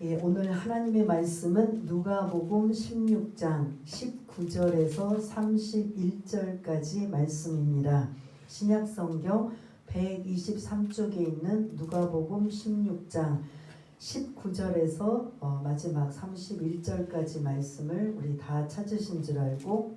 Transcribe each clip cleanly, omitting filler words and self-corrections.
예, 오늘 하나님의 말씀은 누가복음 16장 19절에서 31절까지 말씀입니다. 신약성경 123쪽에 있는 누가복음 16장 19절에서 마지막 31절까지 말씀을 우리 다 찾으신 줄 알고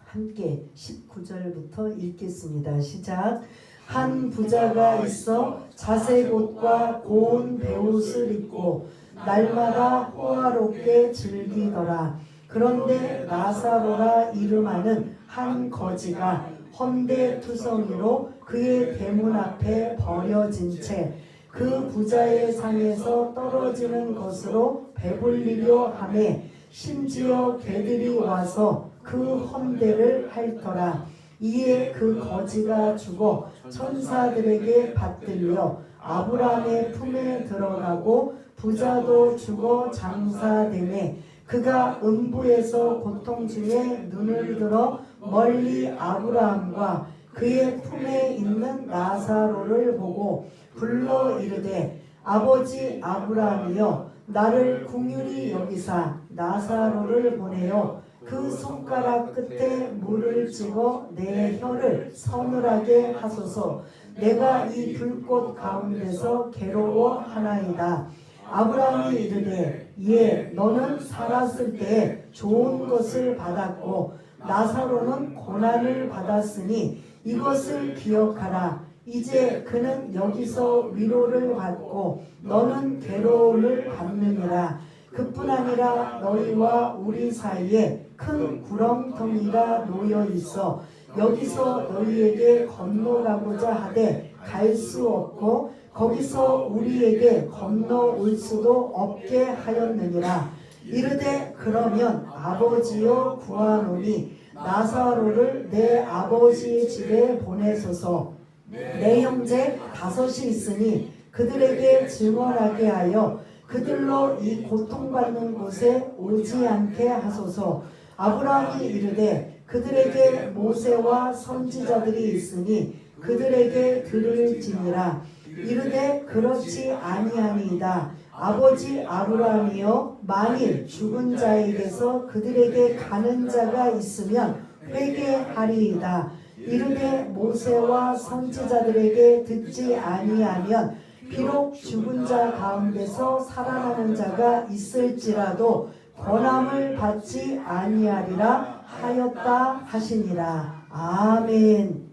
함께 19절부터 읽겠습니다. 시작. 한 부자가 있어 자색 옷과 고운 베옷을 입고 날마다 호화롭게 즐기더라. 그런데 나사로라 이름하는 한 거지가 헌데투성이로 그의 대문 앞에 버려진 채 그 부자의 상에서 떨어지는 것으로 배불리려 하매 심지어 개들이 와서 그 헌대를 핥더라. 이에 그 거지가 죽어 천사들에게 받들려 아브라함의 품에 들어가고 부자도 죽어 장사되매 그가 음부에서 고통 중에 눈을 들어 멀리 아브라함과 그의 품에 있는 나사로를 보고 불러 이르되 아버지 아브라함이여 나를 긍휼히 여기사 나사로를 보내어 그 손가락 끝에 물을 찍어 내 혀를 서늘하게 하소서. 내가 이 불꽃 가운데서 괴로워하나이다. 아브라함이 이르되 예 너는 살았을 때 좋은 것을 받았고 나사로는 고난을 받았으니 이것을 기억하라. 이제 그는 여기서 위로를 받고 너는 괴로움을 받느니라. 그뿐 아니라 너희와 우리 사이에 큰 구렁텅이가 놓여 있어 여기서 너희에게 건너가고자 하되 갈 수 없고 거기서 우리에게 건너올 수도 없게 하였느니라. 이르되 그러면 아버지여 구하노니 나사로를 내 아버지 집에 보내소서. 내 형제 5이 있으니 그들에게 증언하게 하여 그들로 이 고통받는 곳에 오지 않게 하소서. 아브라함이 이르되 그들에게 모세와 선지자들이 있으니 그들에게 들을지니라. 이르되 그렇지 아니하니이다. 아버지 아브라함이여 만일 죽은 자에게서 그들에게 가는 자가 있으면 회개하리이다. 이르되 모세와 선지자들에게 듣지 아니하면 비록 죽은 자 가운데서 살아나는 자가 있을지라도 권함을 받지 아니하리라 하였다 하시니라. 아멘.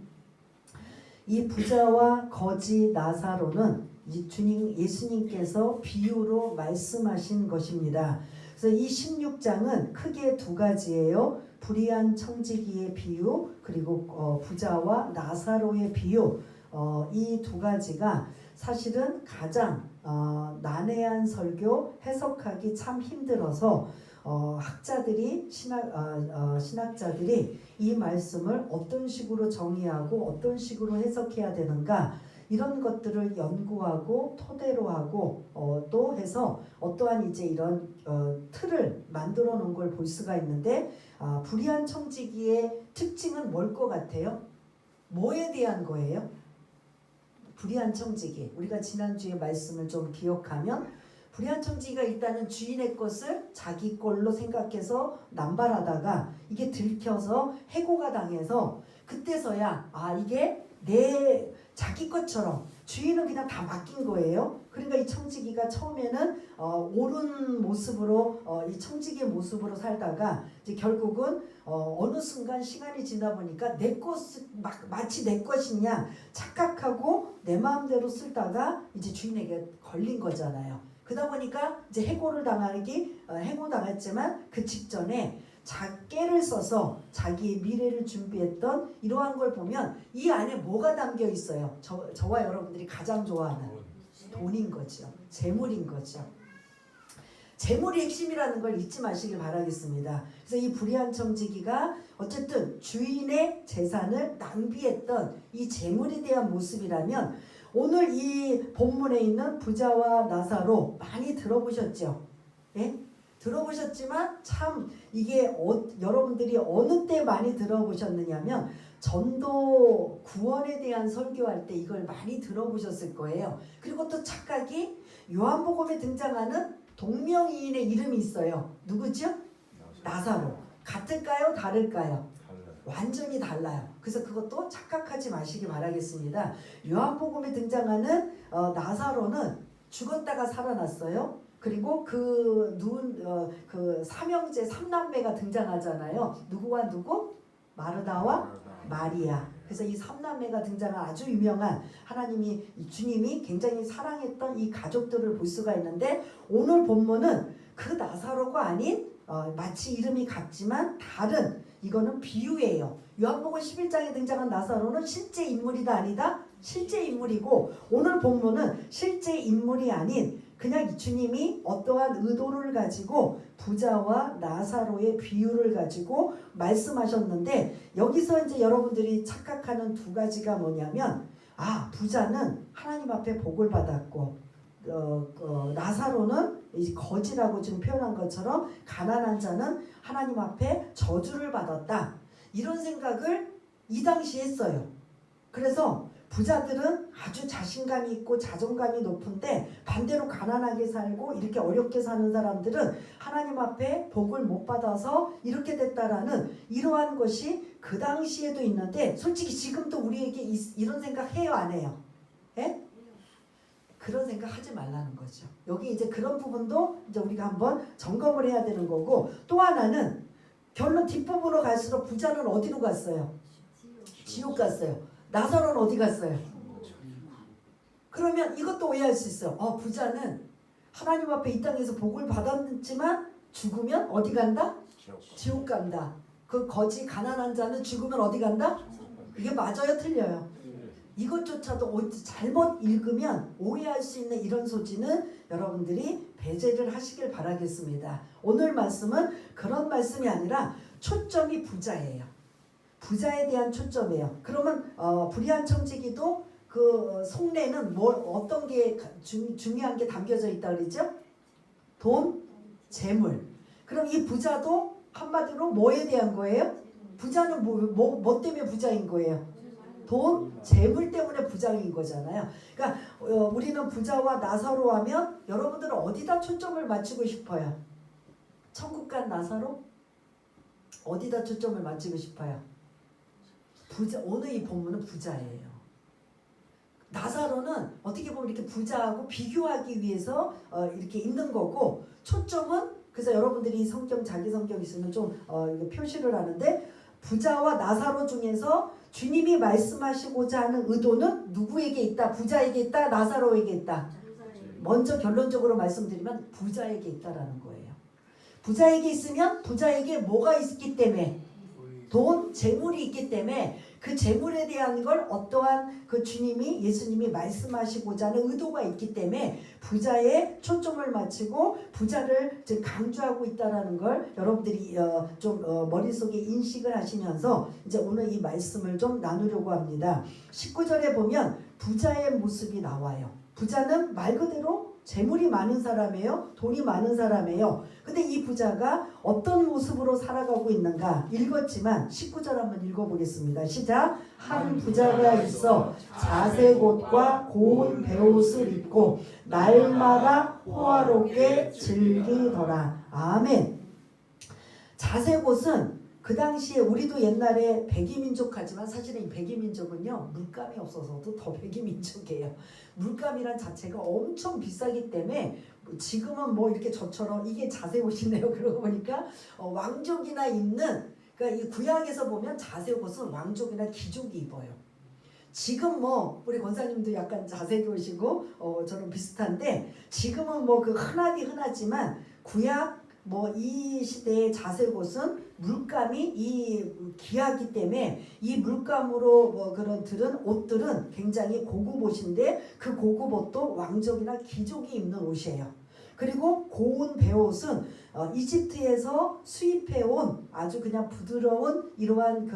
이 부자와 거지 나사로는 예수님께서 비유로 말씀하신 것입니다. 그래서 이 16장은 크게 2가지예요. 불의한 청지기의 비유 그리고 부자와 나사로의 비유 이 2가지가 사실은 가장 난해한 설교 해석하기 참 힘들어서 학자들이 신학자들이 이 말씀을 어떤 식으로 정의하고 어떤 식으로 해석해야 되는가 이런 것들을 연구하고 토대로 하고 또 해서 어떠한 이제 이런 틀을 만들어 놓은 걸 볼 수가 있는데 불의한 청지기의 특징은 뭘 것 같아요? 뭐에 대한 거예요? 불의한 청지기. 우리가 지난주에 말씀을 좀 기억하면 불의한 청지기가 일단은 주인의 것을 자기 걸로 생각해서 남발하다가 이게 들켜서 해고가 당해서 그때서야 이게 내 자기 것처럼 주인은 그냥 다 맡긴 거예요. 그러니까 이 청지기가 처음에는 옳은 모습으로 이 청지기의 모습으로 살다가 이제 결국은 어느 순간 시간이 지나 보니까 내 것을 마치 내 것이냐 착각하고 내 마음대로 쓰다가 이제 주인에게 걸린 거잖아요. 그러다 보니까 이제 해고당했지만 그 직전에 작게를 써서 자기의 미래를 준비했던 이러한 걸 보면 이 안에 뭐가 담겨 있어요? 저와 여러분들이 가장 좋아하는 돈인 거죠. 재물인 거죠. 재물이 핵심이라는 걸 잊지 마시길 바라겠습니다. 그래서 이 불의한 청지기가 어쨌든 주인의 재산을 낭비했던 이 재물에 대한 모습이라면 오늘 이 본문에 있는 부자와 나사로 많이 들어보셨죠? 예? 들어보셨지만 참 이게 여러분들이 어느 때 많이 들어보셨느냐면 전도 구원에 대한 설교할 때 이걸 많이 들어보셨을 거예요. 그리고 또 착각이 요한복음에 등장하는 동명이인의 이름이 있어요. 누구죠? 나사로. 같을까요? 다를까요? 완전히 달라요. 그래서 그것도 착각하지 마시기 바라겠습니다. 요한복음에 등장하는 나사로는 죽었다가 살아났어요. 그리고 그 삼형제 삼남매가 등장하잖아요. 누구와 누구? 마르다와 마리아. 그래서 이 삼남매가 등장한 아주 유명한 하나님이 주님이 굉장히 사랑했던 이 가족들을 볼 수가 있는데 오늘 본문은 그 나사로가 아닌 마치 이름이 같지만 다른 이거는 비유예요. 요한복음 11장에 등장한 나사로는 실제 인물이다 아니다? 실제 인물이고 오늘 본문은 실제 인물이 아닌 그냥 주님이 어떠한 의도를 가지고 부자와 나사로의 비유를 가지고 말씀하셨는데 여기서 이제 여러분들이 착각하는 두 가지가 뭐냐면 부자는 하나님 앞에 복을 받았고 나사로는 거지라고 지금 표현한 것처럼 가난한 자는 하나님 앞에 저주를 받았다. 이런 생각을 이 당시에 했어요. 그래서 부자들은 아주 자신감이 있고 자존감이 높은데 반대로 가난하게 살고 이렇게 어렵게 사는 사람들은 하나님 앞에 복을 못 받아서 이렇게 됐다라는 이러한 것이 그 당시에도 있는데 솔직히 지금도 우리에게 이런 생각 해요 안 해요? 예? 그런 생각 하지 말라는 거죠. 여기 이제 그런 부분도 이제 우리가 한번 점검을 해야 되는 거고 또 하나는 결론 뒷부분으로 갈수록 부자는 어디로 갔어요? 지옥 갔어요. 나사로는 어디 갔어요? 그러면 이것도 오해할 수 있어요. 부자는 하나님 앞에 이 땅에서 복을 받았지만 죽으면 어디 간다? 지옥 간다. 그 거지 가난한 자는 죽으면 어디 간다? 이게 맞아요? 틀려요? 이것조차도 잘못 읽으면 오해할 수 있는 이런 소지는 여러분들이 배제를 하시길 바라겠습니다. 오늘 말씀은 그런 말씀이 아니라 초점이 부자예요. 부자에 대한 초점이에요. 그러면 불의한 청지기도 그 속내는 어떤 게 중요한 게 담겨져 있다 그러죠? 돈, 재물. 그럼 이 부자도 한마디로 뭐에 대한 거예요? 부자는 뭐 때문에 부자인 거예요? 돈, 재물 때문에 부자인 거잖아요. 그러니까 우리는 부자와 나사로 하면 여러분들은 어디다 초점을 맞추고 싶어요? 천국 간 나사로? 어디다 초점을 맞추고 싶어요? 부자, 오늘 이 본문은 부자예요. 나사로는 어떻게 보면 이렇게 부자하고 비교하기 위해서 이렇게 있는 거고 초점은 그래서 여러분들이 자기 성경 있으면 좀 표시를 하는데 부자와 나사로 중에서 주님이 말씀하시고자 하는 의도는 누구에게 있다? 부자에게 있다? 나사로에게 있다? 먼저 결론적으로 말씀드리면 부자에게 있다라는 거예요. 부자에게 있으면 부자에게 뭐가 있기 때문에? 돈, 재물이 있기 때문에 그 재물에 대한 걸 어떠한 그 예수님이 말씀하시고자 하는 의도가 있기 때문에 부자의 초점을 맞추고 부자를 강조하고 있다라는 걸 여러분들이 좀 머릿속에 인식을 하시면서 이제 오늘 이 말씀을 좀 나누려고 합니다. 19절에 보면 부자의 모습이 나와요. 부자는 말 그대로 재물이 많은 사람이에요. 돈이 많은 사람이에요. 근데 이 부자가 어떤 모습으로 살아가고 있는가 읽었지만 19절 한번 읽어보겠습니다. 시작. 한 부자가 있어 자색옷과 고운 베옷을 입고 날마다 호화롭게 즐기더라. 아멘. 자색옷은 그 당시에 우리도 옛날에 백이민족 하지만 사실은 이 백이민족은요 물감이 없어서도 더 백이민족이에요. 물감이란 자체가 엄청 비싸기 때문에 지금은 뭐 이렇게 저처럼 이게 자색옷이네요. 그러고 보니까 왕족이나 입는 그러니까 이 구약에서 보면 자색옷은 왕족이나 귀족이 입어요. 지금 뭐 우리 권사님도 약간 자색옷이고 저는 비슷한데 지금은 뭐 그 흔하지만 구약 이 시대의 자색옷은 물감이 귀하기 때문에 이 물감으로 그런 옷들은 굉장히 고급 옷인데 그 고급 옷도 왕족이나 귀족이 입는 옷이에요. 그리고 고운 베옷은 이집트에서 수입해온 아주 그냥 부드러운 이러한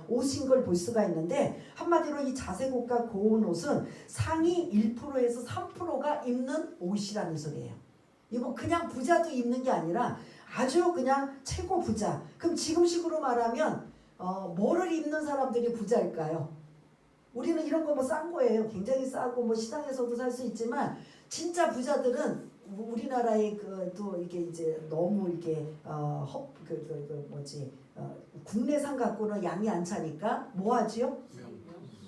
옷인 걸 볼 수가 있는데 한마디로 이 자색옷과 고운 옷은 상위 1%에서 3%가 입는 옷이라는 소리예요. 이거 그냥 부자도 입는 게 아니라 아주 그냥 최고 부자. 그럼 지금식으로 말하면 뭐를 입는 사람들이 부자일까요? 우리는 이런 거 싼 거예요. 굉장히 싸고 시장에서도 살 수 있지만 진짜 부자들은 우리나라의 그또 이게 이제 너무 이게 국내산 갖고는 양이 안 차니까 뭐 하지요?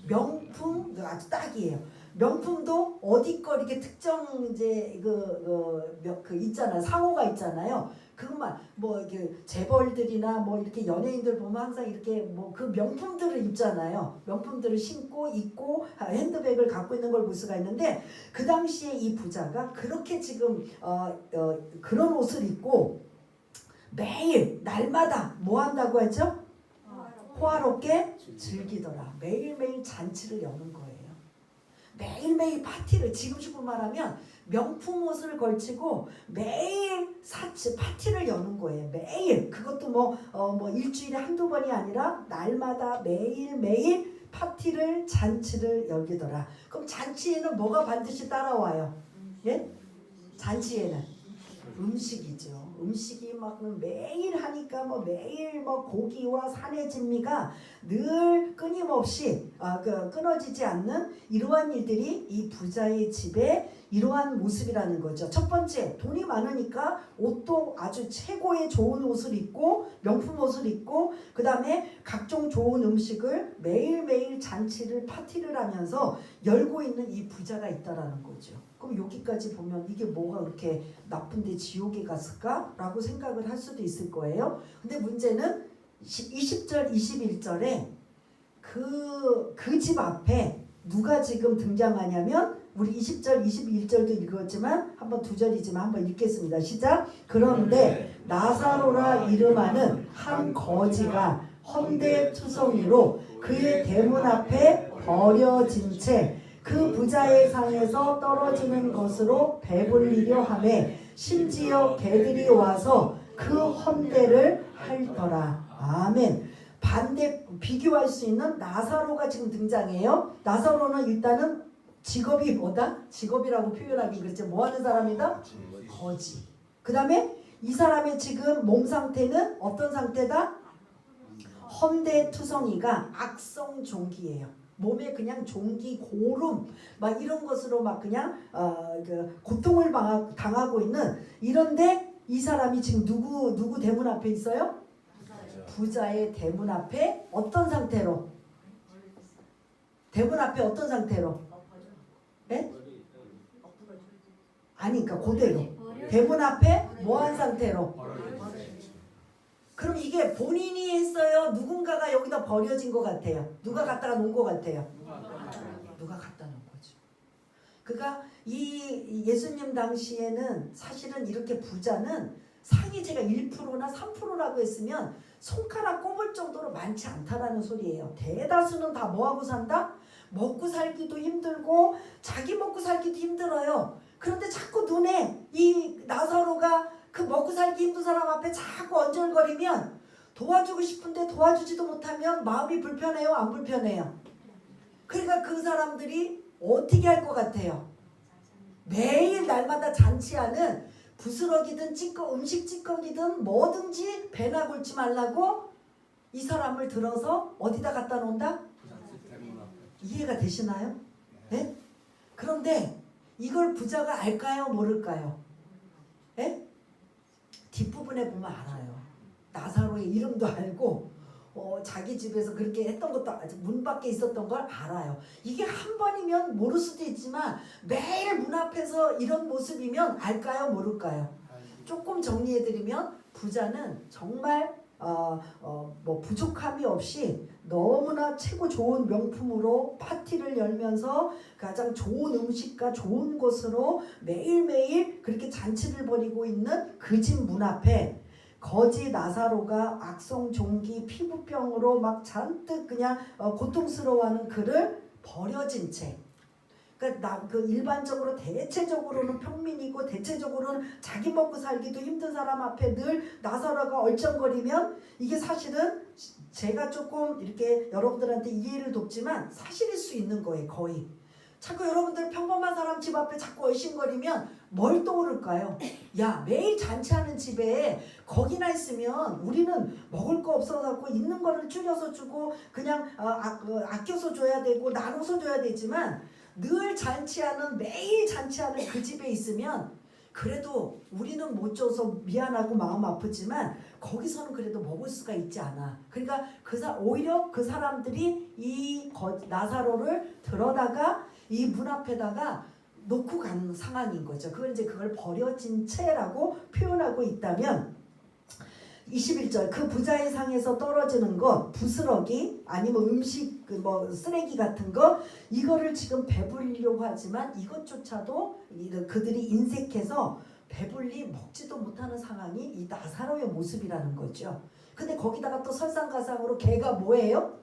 명품 아주 딱이에요. 명품도 어디 거 이렇게 특정 이제 그 있잖아요. 상호가 있잖아요. 그것만 뭐 이렇게 재벌들이나 뭐 이렇게 연예인들 보면 항상 이렇게 뭐 그 명품들을 입잖아요. 명품들을 신고 입고 핸드백을 갖고 있는 걸 볼 수가 있는데 그 당시에 이 부자가 그렇게 지금 그런 옷을 입고 매일 날마다 뭐 한다고 했죠? 호화롭게 즐기더라. 매일매일 잔치를 여는 거예요. 매일매일 파티를 지금 식으로 말하면 명품 옷을 걸치고 매일 파티를 여는 거예요. 매일 그것도 뭐 일주일에 한두 번이 아니라 날마다 매일매일 파티를 잔치를 열기더라. 그럼 잔치에는 뭐가 반드시 따라와요? 예? 잔치에는 음식이죠. 음식이 막 매일 하니까 뭐 매일 뭐 고기와 산의 진미가 늘 끊임없이 끊어지지 않는 이러한 일들이 이 부자의 집에 이러한 모습이라는 거죠. 첫 번째, 돈이 많으니까 옷도 아주 최고의 좋은 옷을 입고 명품 옷을 입고 그 다음에 각종 좋은 음식을 매일매일 잔치를 파티를 하면서 열고 있는 이 부자가 있다라는 거죠. 그럼 여기까지 보면 이게 뭐가 그렇게 나쁜데 지옥에 갔을까? 라고 생각을 할 수도 있을 거예요. 근데 문제는 20절 21절에 그 집 앞에 누가 지금 등장하냐면 우리 20절 21절도 읽었지만 한번 두 절이지만 한번 읽겠습니다. 시작. 그런데 나사로라 이름하는 한 거지가 헌데투성이로 그의 대문 앞에 버려진 채 그 부자의 상에서 떨어지는 것으로 배불리려 하매 심지어 개들이 와서 그 헌대를 핥더라. 아멘. 반대 비교할 수 있는 나사로가 지금 등장해요. 나사로는 일단은 직업이 뭐다? 직업이라고 표현하기 그렇죠. 뭐 하는 사람이다? 거지. 그 다음에 이 사람의 지금 몸 상태는 어떤 상태다? 헌대투성이가 악성종기예요. 몸에 그냥 종기, 고름 막 이런 것으로 막 그냥 고통을 당하고 있는 이런데 이 사람이 지금 누구 대문 앞에 있어요? 부자의 대문 앞에 어떤 상태로? 대문 앞에 어떤 상태로? 예? 아니 그러니까 그대로 대문 앞에 뭐한 상태로? 그럼 이게 본인이 했어요? 누군가가 여기다 버려진 것 같아요? 누가 갖다가 놓은 것 같아요? 누가 갖다 놓은 거죠. 그러니까 이 예수님 당시에는 사실은 이렇게 부자는 상이 제가 1%나 3%라고 했으면 손가락 꼽을 정도로 많지 않다라는 소리예요. 대다수는 다 뭐하고 산다? 먹고 살기도 힘들고 자기 먹고 살기도 힘들어요. 그런데 자꾸 눈에 이 나사로가 그 먹고 살기 힘든 사람 앞에 자꾸 언절거리면 도와주고 싶은데 도와주지도 못하면 마음이 불편해요? 안 불편해요? 그러니까 그 사람들이 어떻게 할 것 같아요? 매일 날마다 잔치하는 부스러기든 음식 찌꺼기든 뭐든지 배나 굴지 말라고 이 사람을 들어서 어디다 갖다 놓는다? 이해가 되시나요? 네? 그런데 이걸 부자가 알까요? 모를까요? 네? 뒷부분에 보면 알아요. 나사로의 이름도 알고 자기 집에서 그렇게 했던 것도 문 밖에 있었던 걸 알아요. 이게 한 번이면 모를 수도 있지만 매일 문 앞에서 이런 모습이면 알까요? 모를까요? 조금 정리해드리면 부자는 정말 뭐 부족함이 없이 너무나 최고 좋은 명품으로 파티를 열면서 가장 좋은 음식과 좋은 곳으로 매일매일 그렇게 잔치를 벌이고 있는 그 집 문 앞에 거지 나사로가 악성종기 피부병으로 막 잔뜩 그냥 고통스러워하는 그를 버려진 채 그러니까 일반적으로 대체적으로는 평민이고 대체적으로는 자기 먹고 살기도 힘든 사람 앞에 늘 나사로가 얼쩡거리면 이게 사실은 제가 조금 이렇게 여러분들한테 이해를 돕지만 사실일 수 있는 거예요. 거의. 자꾸 여러분들 평범한 사람 집 앞에 자꾸 얼씬거리면 뭘 떠오를까요? 야 매일 잔치하는 집에 거기나 있으면 우리는 먹을 거 없어갖고 있는 거를 줄여서 주고 그냥 아껴서 줘야 되고 나눠서 줘야 되지만 늘 잔치하는 매일 잔치하는 그 집에 있으면 그래도 우리는 못 줘서 미안하고 마음 아프지만 거기서는 그래도 먹을 수가 있지 않아. 그러니까 오히려 그 사람들이 이 나사로를 들어다가 이 문 앞에다가 놓고 가는 상황인 거죠. 그걸 버려진 채라고 표현하고 있다면 21절 그 부자의 상에서 떨어지는 것 부스러기 아니면 음식 뭐 쓰레기 같은 거 이거를 지금 배불리려고 하지만 이것조차도 그들이 인색해서 배불리 먹지도 못하는 상황이 이 나사로의 모습이라는 거죠. 근데 거기다가 또 설상가상으로 걔가 뭐예요?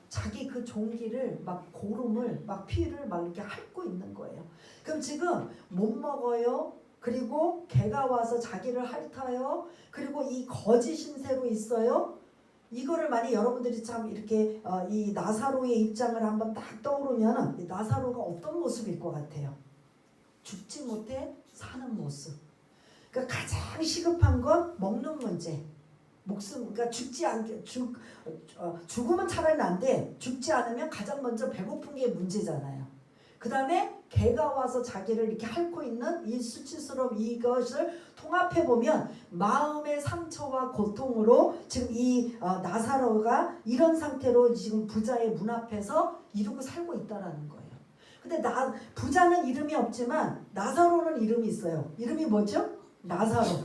자기 그 종기를 막 고름을 막 피를 막 이렇게 핥고 있는 거예요. 그럼 지금 못 먹어요. 그리고 개가 와서 자기를 핥아요. 그리고 이 거짓 신세로 있어요. 이거를 만약 여러분들이 참 이렇게 이 나사로의 입장을 한번 딱 떠오르면 이 나사로가 어떤 모습일 것 같아요? 죽지 못해 사는 모습. 그러니까 가장 시급한 건 먹는 문제. 그러니까 죽으면 차라리 난데 죽지 않으면 가장 먼저 배고픈 게 문제잖아요. 그 다음에 개가 와서 자기를 이렇게 핥고 있는 이 수치스러움 이것을 통합해 보면 마음의 상처와 고통으로 지금 이 나사로가 이런 상태로 지금 부자의 문 앞에서 이러고 살고 있다라는 거예요. 근데 부자는 이름이 없지만 나사로는 이름이 있어요. 이름이 뭐죠? 나사로.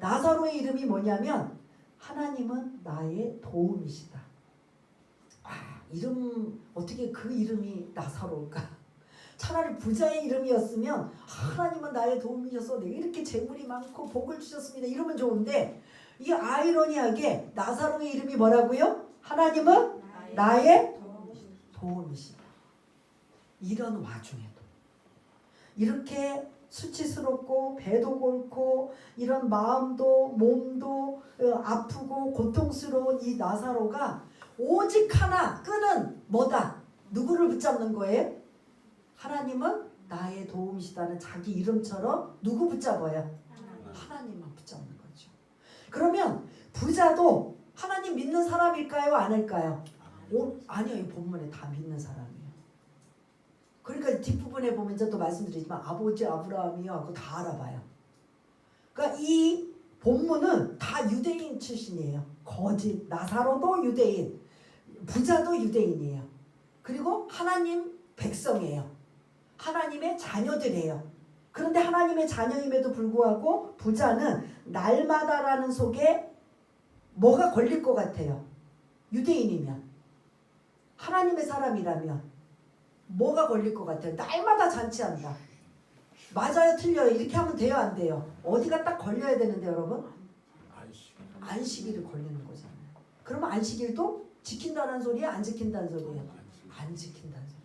나사로의 이름이 뭐냐면 하나님은 나의 도움이시다. 어떻게 그 이름이 나사로일까? 차라리 부자의 이름이었으면 하나님은 나의 도움이셔서 내가 이렇게 재물이 많고 복을 주셨습니다. 이러면 좋은데 이게 아이러니하게 나사로의 이름이 뭐라고요? 하나님은 나의 도움이시다. 이런 와중에도 이렇게 수치스럽고 배도 골고 이런 마음도 몸도 아프고 고통스러운 이 나사로가 오직 하나 끈은 뭐다? 누구를 붙잡는 거예요? 하나님은 나의 도움이시다는 자기 이름처럼 누구 붙잡아요? 하나님만 붙잡는 거죠. 그러면 부자도 하나님 믿는 사람일까요? 아닐까요? 아니요. 이 본문에 다 믿는 사람이에요. 그러니까 뒷부분에 보면 또 말씀드리지만 아버지 아브라함이요 하고 다 알아봐요. 그러니까 이 본문은 다 유대인 출신이에요. 거짓 나사로도 유대인, 부자도 유대인이에요. 그리고 하나님 백성이에요. 하나님의 자녀들이에요. 그런데 하나님의 자녀임에도 불구하고 부자는 날마다라는 속에 뭐가 걸릴 것 같아요? 유대인이면 하나님의 사람이라면 뭐가 걸릴 것 같아요? 날마다 잔치한다. 맞아요? 틀려요? 이렇게 하면 돼요? 안 돼요? 어디가 딱 걸려야 되는데 여러분? 안식일이 걸리는 거잖아요. 그러면 안식일도 지킨다는 소리예요? 안 지킨다는 소리예요? 안 지킨다는 소리예요.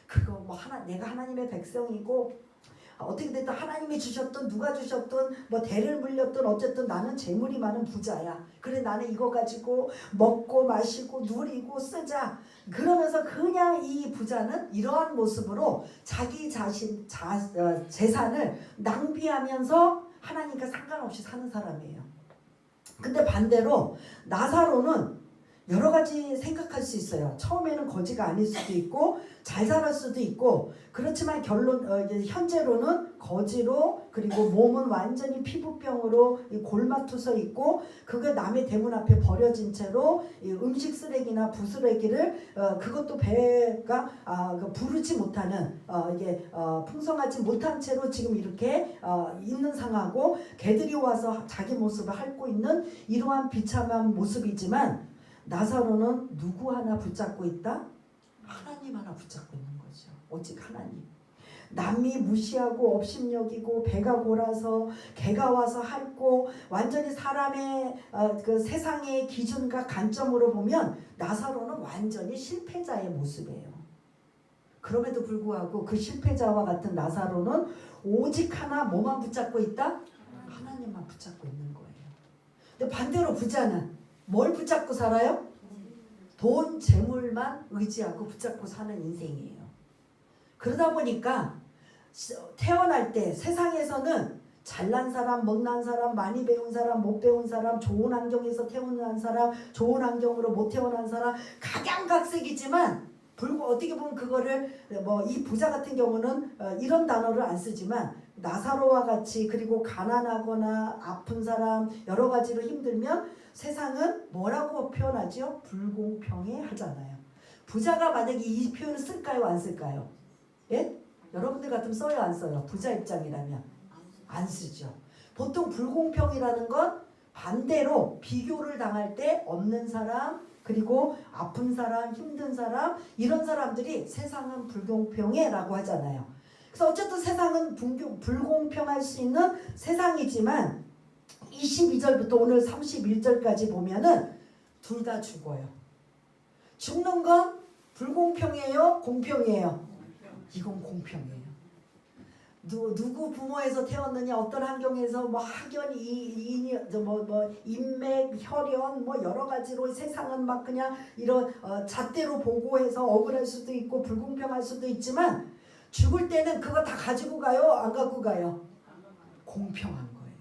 그거 뭐 내가 하나님의 백성이고 어떻게 됐든 하나님이 주셨던 누가 주셨던 뭐 대를 물렸던 어쨌든 나는 재물이 많은 부자야. 그래 나는 이거 가지고 먹고 마시고 누리고 쓰자. 그러면서 그냥 이 부자는 이러한 모습으로 자기 자신 재산을 낭비하면서 하나님과 상관없이 사는 사람이에요. 근데 반대로 나사로는 여러 가지 생각할 수 있어요. 처음에는 거지가 아닐 수도 있고 잘 살았을 수도 있고 그렇지만 현재로는 거지로 그리고 몸은 완전히 피부병으로 골마투서 있고 그게 남의 대문 앞에 버려진 채로 음식 쓰레기나 부스레기를 그것도 배가 부르지 못하는 이게 풍성하지 못한 채로 지금 이렇게 있는 상하고 개들이 와서 자기 모습을 핥고 있는 이러한 비참한 모습이지만 나사로는 누구 하나 붙잡고 있다? 하나님 하나 붙잡고 있는 거죠. 오직 하나님. 남이 무시하고 업신여기고 배가 골아서 개가 와서 핥고 완전히 사람의 그 세상의 기준과 관점으로 보면 나사로는 완전히 실패자의 모습이에요. 그럼에도 불구하고 그 실패자와 같은 나사로는 오직 하나 뭐만 붙잡고 있다? 하나님만 붙잡고 있는 거예요. 근데 반대로 부자는 뭘 붙잡고 살아요? 돈, 재물만 의지하고 붙잡고 사는 인생이에요. 그러다 보니까 태어날 때 세상에서는 잘난 사람, 못난 사람, 많이 배운 사람, 못 배운 사람, 좋은 환경에서 태어난 사람, 좋은 환경으로 못 태어난 사람 각양각색이지만 어떻게 보면 그거를 이 부자 같은 경우는 이런 단어를 안 쓰지만 나사로와 같이 그리고 가난하거나 아픈 사람 여러 가지로 힘들면 세상은 뭐라고 표현하죠? 불공평해 하잖아요. 부자가 만약에 이 표현을 쓸까요? 안 쓸까요? 예? 여러분들 같으면 써요? 안 써요? 부자 입장이라면 안 쓰죠. 보통 불공평이라는 건 반대로 비교를 당할 때 없는 사람 그리고 아픈 사람, 힘든 사람 이런 사람들이 세상은 불공평해 라고 하잖아요. 그래서 어쨌든 세상은 불공평할 수 있는 세상이지만 22절부터 오늘 31절까지 보면은 둘 다 죽어요. 죽는 건 불공평해요? 공평해요? 이건 공평해요. 누구 부모에서 태웠느냐 어떤 환경에서 뭐 학연 인맥 혈연 뭐 여러 가지로 세상은 막 그냥 이런 잣대로 보고해서 억울할 수도 있고 불공평할 수도 있지만 죽을 때는 그거 다 가지고 가요? 안 갖고 가요? 공평한 거예요.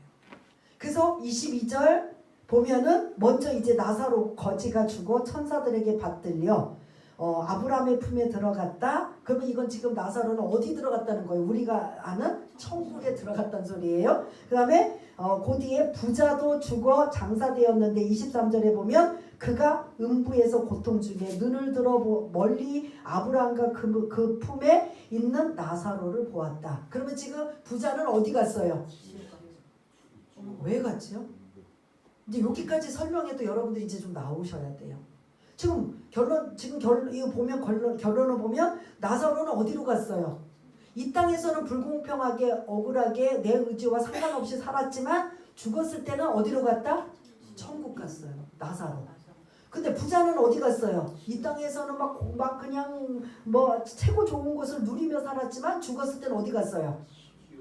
그래서 22절 보면은 먼저 이제 나사로 거지가 죽어 천사들에게 받들려 아브라함의 품에 들어갔다. 그러면 이건 지금 나사로는 어디 들어갔다는 거예요? 우리가 아는 천국에 들어갔다는 소리예요. 그 다음에 그 뒤에 부자도 죽어 장사되었는데 23절에 보면 그가 음부에서 고통 중에 눈을 들어 멀리 아브라함과 그 품에 있는 나사로를 보았다. 그러면 지금 부자는 어디 갔어요? 왜 갔죠? 이제 여기까지 설명해도 여러분들 이제 좀 나오셔야 돼요. 지금 이거 보면 결론을 보면 나사로는 어디로 갔어요? 이 땅에서는 불공평하게 억울하게 내 의지와 상관없이 살았지만 죽었을 때는 어디로 갔다? 천국 갔어요. 나사로. 근데 부자는 어디 갔어요? 이 땅에서는 막 그냥 뭐 최고 좋은 것을 누리며 살았지만 죽었을 때는 어디 갔어요?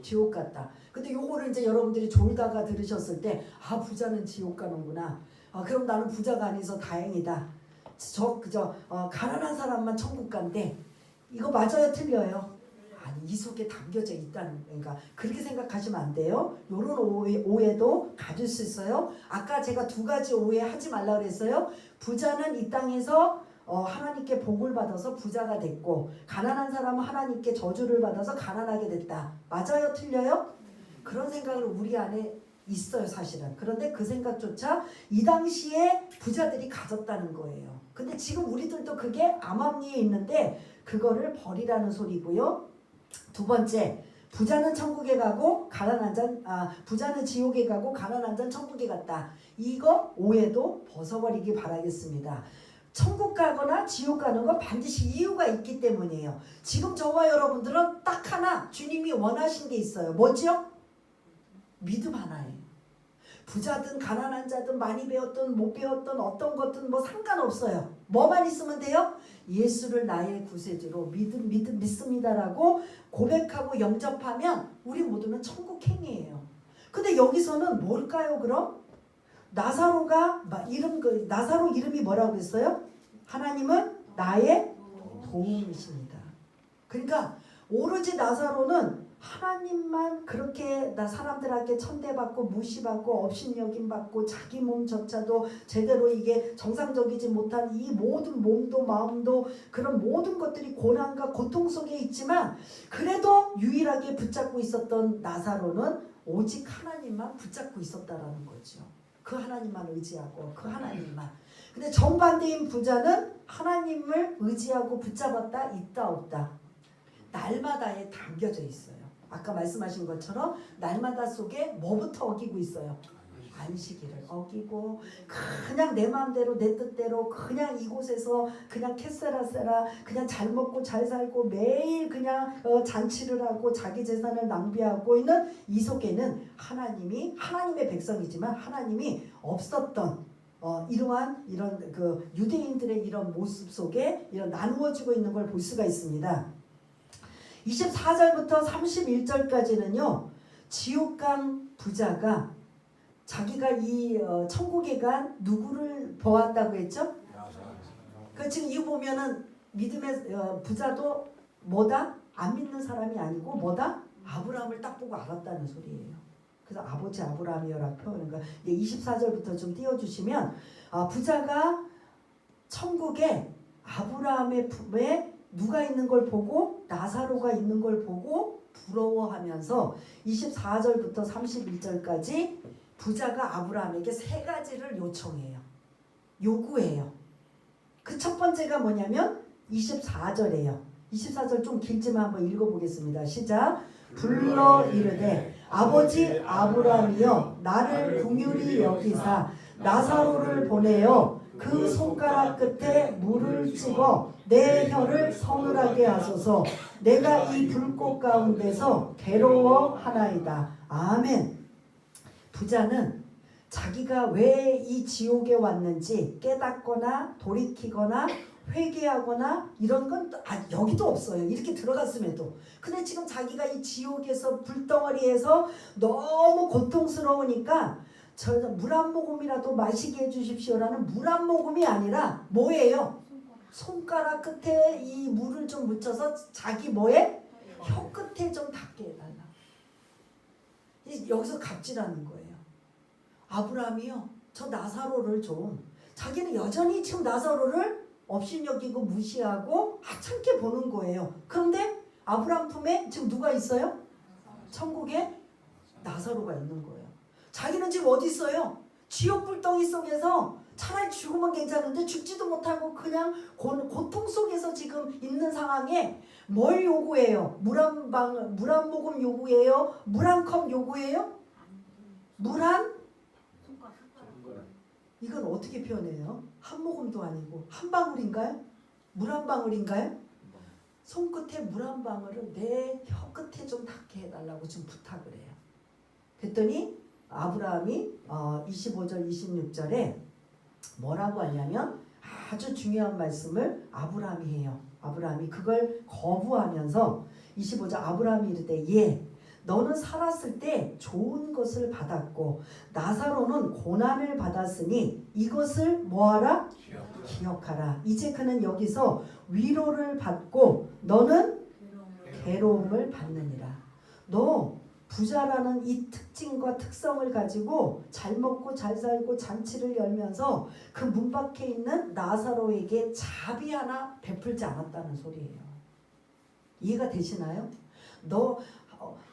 지옥 갔다. 근데 요거를 이제 여러분들이 졸다가 들으셨을 때 부자는 지옥 가는구나. 그럼 나는 부자가 아니어서 다행이다. 가난한 사람만 천국 간대. 이거 맞아요? 틀려요? 아니, 이 속에 담겨져 있다는, 그러니까 그렇게 생각하시면 안 돼요. 요런 오해도 가질 수 있어요. 아까 제가 두 가지 오해 하지 말라 그랬어요. 부자는 이 땅에서 하나님께 복을 받아서 부자가 됐고 가난한 사람은 하나님께 저주를 받아서 가난하게 됐다. 맞아요? 틀려요? 그런 생각을 우리 안에 있어요, 사실은. 그런데 그 생각조차 이 당시에 부자들이 가졌다는 거예요. 근데 지금 우리들도 그게 암암리에 있는데 그거를 버리라는 소리고요. 두 번째, 부자는 천국에 가고 부자는 지옥에 가고 가난한 자는 천국에 갔다. 이거 오해도 벗어버리기 바라겠습니다. 천국 가거나 지옥 가는 건 반드시 이유가 있기 때문이에요. 지금 저와 여러분들은 딱 하나 주님이 원하신 게 있어요. 뭐죠? 믿음 하나예요. 부자든 가난한 자든 많이 배웠든 못 배웠든 어떤 것든 뭐 상관없어요. 뭐만 있으면 돼요? 예수를 나의 구세주로 믿습니다라고 고백하고 영접하면 우리 모두는 천국 행위예요. 근데 여기서는 뭘까요? 그럼 나사로가 나사로 이름이 뭐라고 그랬어요? 하나님은 나의 도움이십니다. 그러니까 오로지 나사로는 하나님만 그렇게 사람들한테 천대받고 무시받고 업신여김받고 자기 몸조차도 제대로 이게 정상적이지 못한 이 모든 몸도 마음도 그런 모든 것들이 고난과 고통 속에 있지만 그래도 유일하게 붙잡고 있었던 나사로는 오직 하나님만 붙잡고 있었다라는 거죠. 그 하나님만 의지하고 그 하나님만. 근데 정반대인 부자는 하나님을 의지하고 붙잡았다 있다 없다. 날마다에 담겨져 있어요. 아까 말씀하신 것처럼 날마다 속에 뭐부터 어기고 있어요? 안식일을 어기고 그냥 내 마음대로 내 뜻대로 그냥 이곳에서 그냥 캐세라세라 그냥 잘 먹고 잘 살고 매일 그냥 잔치를 하고 자기 재산을 낭비하고 있는 이 속에는 하나님의 백성이지만 하나님이 없었던 이러한 이런 그 유대인들의 이런 모습 속에 이런 나누어지고 있는 걸 볼 수가 있습니다. 24절부터 31절까지는요. 지옥 간 부자가 자기가 이 천국에 간 누구를 보았다고 했죠? 그 지금 이거 보면은 믿음의 부자도 뭐다? 안 믿는 사람이 아니고 뭐다? 아브라함을 딱 보고 알았다는 소리예요. 그래서 아버지 아브라함이여라 표현인가? 24절부터 좀 띄워주시면 부자가 천국에 아브라함의 품에 누가 있는 걸 보고 나사로가 있는 걸 보고 부러워하면서 24절부터 31절까지 부자가 아브라함에게 세 가지를 요청해요. 요구해요. 그 첫 번째가 뭐냐면 24절이에요. 24절 좀 길지만 한번 읽어보겠습니다. 시작. 불러 이르되 아버지 아브라함이여 나를 긍휼히 여기사 나사로를 보내어 그 손가락 끝에 물을 찍어 내 혀를 서늘하게 하소서. 내가 이 불꽃 가운데서 괴로워하나이다. 아멘. 부자는 자기가 왜 이 지옥에 왔는지 깨닫거나 돌이키거나 회개하거나 이런 건 여기도 없어요. 이렇게 들어갔음에도. 근데 지금 자기가 이 지옥에서 불덩어리에서 너무 고통스러우니까 저 물 한 모금이라도 마시게 해주십시오라는 물 한 모금이 아니라 뭐예요? 손가락 끝에 이 물을 좀 묻혀서 자기 뭐에? 혀 끝에 좀 닿게 해달라. 여기서 갑질하는 거예요. 아브라함이요, 저 나사로를 좀, 자기는 여전히 지금 나사로를 업신여기고 무시하고 하찮게 보는 거예요. 그런데 아브라함 품에 지금 누가 있어요? 천국에 나사로가 있는 거예요. 자기는 지금 어디 있어요? 지옥 불덩이 속에서 차라리 죽으면 괜찮은데 죽지도 못하고 그냥 고통 속에서 지금 있는 상황에 뭘 요구해요? 물 한 모금 요구해요? 물 한 컵 요구해요? 이건 어떻게 표현해요? 한 모금도 아니고 한 방울인가요? 물 한 방울인가요? 손끝에 물 한 방울을 내 혀 끝에 좀 닿게 해달라고 좀 부탁을 해요. 그랬더니 아브라함이 25절 26절에 뭐라고 하냐면 아주 중요한 말씀을 아브라함이 해요. 아브라함이 그걸 거부하면서 25절 아브라함이 이르되 예 너는 살았을 때 좋은 것을 받았고 나사로는 고난을 받았으니 이것을 뭐하라? 기억하라. 이제 그는 여기서 위로를 받고 너는 괴로움을 받느니라. 너 부자라는 이 특징과 특성을 가지고 잘 먹고 잘 살고 잔치를 열면서 그 문 밖에 있는 나사로에게 자비 하나 베풀지 않았다는 소리예요. 이해가 되시나요?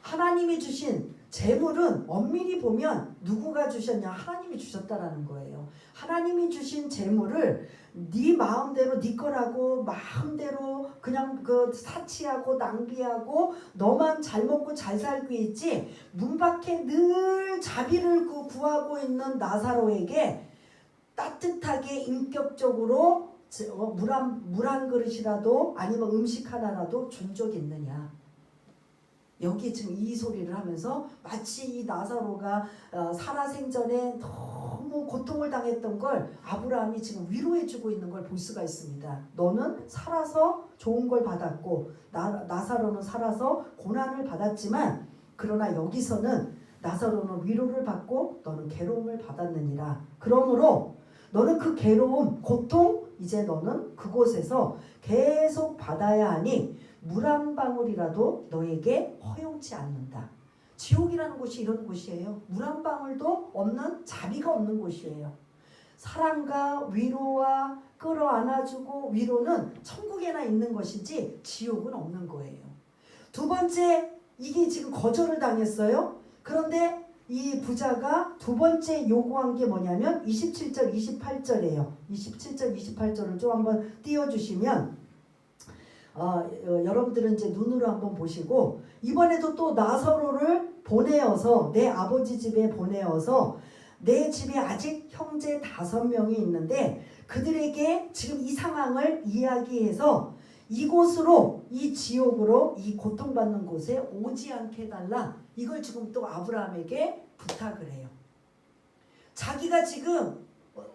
하나님이 주신 재물은 엄밀히 보면 누구가 주셨냐? 하나님이 주셨다라는 거예요. 하나님이 주신 재물을 네 마음대로 네 거라고 마음대로 그냥 사치하고 낭비하고 너만 잘 먹고 잘 살고 있지 문 밖에 늘 자비를 구하고 있는 나사로에게 따뜻하게 인격적으로 물 한 그릇이라도 아니면 음식 하나라도 준 적 있느냐? 여기 지금 이 소리를 하면서 마치 이 나사로가 살아생전에 너무 고통을 당했던 걸 아브라함이 지금 위로해주고 있는 걸 볼 수가 있습니다. 너는 살아서 좋은 걸 받았고 나사로는 살아서 고난을 받았지만 그러나 여기서는 나사로는 위로를 받고 너는 괴로움을 받았느니라. 그러므로 너는 그 괴로움, 고통 이제 너는 그곳에서 계속 받아야 하니 물 한 방울이라도 너에게 허용치 않는다. 지옥이라는 곳이 이런 곳이에요. 물 한 방울도 없는 자비가 없는 곳이에요. 사랑과 위로와 끌어안아주고 위로는 천국에나 있는 것이지 지옥은 없는 거예요. 두 번째, 이게 지금 거절을 당했어요. 그런데 이 부자가 두 번째 요구한 게 뭐냐면 27절 28절이에요. 27절 28절을 좀 한번 띄워주시면 여러분들은 이제 눈으로 한번 보시고 이번에도 또 나사로를 보내어서 내 아버지 집에 보내어서 내 집에 아직 형제 5명이 있는데 그들에게 지금 이 상황을 이야기해서 이곳으로 이 지옥으로 이 고통받는 곳에 오지 않게 해달라. 이걸 지금 또 아브라함에게 부탁을 해요. 자기가 지금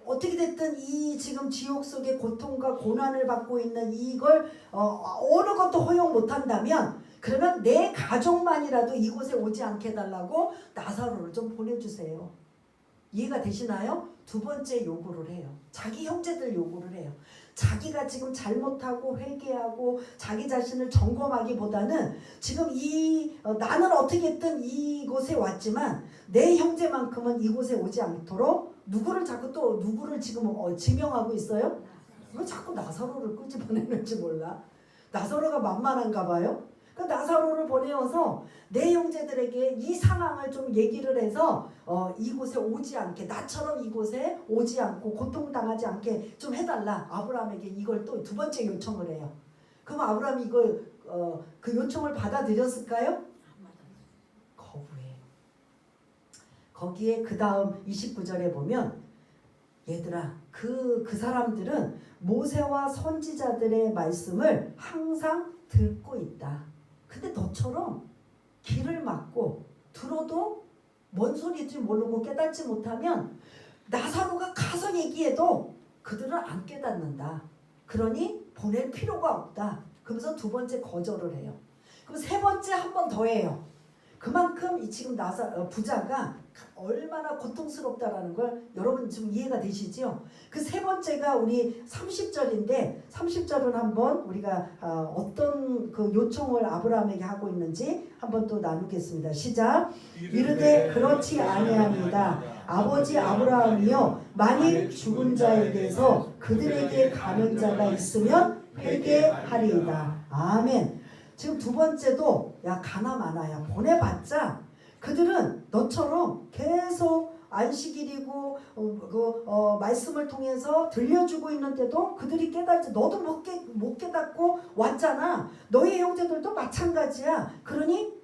어떻게 됐든 이 지금 지옥 속의 고통과 고난을 받고 있는 이걸 어느 것도 허용 못한다면 그러면 내 가족만이라도 이곳에 오지 않게 해달라고 나사로를 좀 보내주세요. 이해가 되시나요? 두 번째 요구를 해요. 자기 형제들 요구를 해요. 자기가 지금 잘못하고 회개하고 자기 자신을 점검하기보다는 지금 나는 어떻게든 이곳에 왔지만 내 형제만큼은 이곳에 오지 않도록 누구를 지금 지명하고 있어요? 왜 자꾸 나사로를 끄집어내는지 몰라. 나사로가 만만한가 봐요. 그 나사로를 보내어서 내 형제들에게 이 상황을 좀 얘기를 해서 이곳에 오지 않게, 나처럼 이곳에 오지 않고 고통당하지 않게 좀 해달라. 아브라함에게 이걸 또 두 번째 요청을 해요. 그럼 아브라함이 이걸 그 요청을 받아들였을까요? 거부해요. 거기에 그 다음 29절에 보면 얘들아 그 사람들은 모세와 선지자들의 말씀을 항상 듣고 있다. 근데 너처럼 귀를 막고 들어도 뭔 소리인지 모르고 깨닫지 못하면 나사로가 가서 얘기해도 그들은 안 깨닫는다. 그러니 보낼 필요가 없다. 그러면서 두 번째 거절을 해요. 그럼 세 번째 한 번 더 해요. 그만큼 이 지금 부자가 얼마나 고통스럽다라는 걸 여러분 지금 이해가 되시죠? 그 세 번째가 우리 30절인데 30절은 한번 우리가 어떤 그 요청을 아브라함에게 하고 있는지 한번 또 나누겠습니다. 시작. 이르되 그렇지 아니합니다. 아버지 아브라함이여 만일 죽은 자에게서 그들에게 가는 자가 있으면 회개하리이다. 아멘. 지금 두 번째도 야 가나 마나야 보내봤자 그들은 너처럼 계속 안식일이고 말씀을 통해서 들려주고 있는데도 그들이 깨달지 너도 못 깨닫고 왔잖아. 너희 형제들도 마찬가지야. 그러니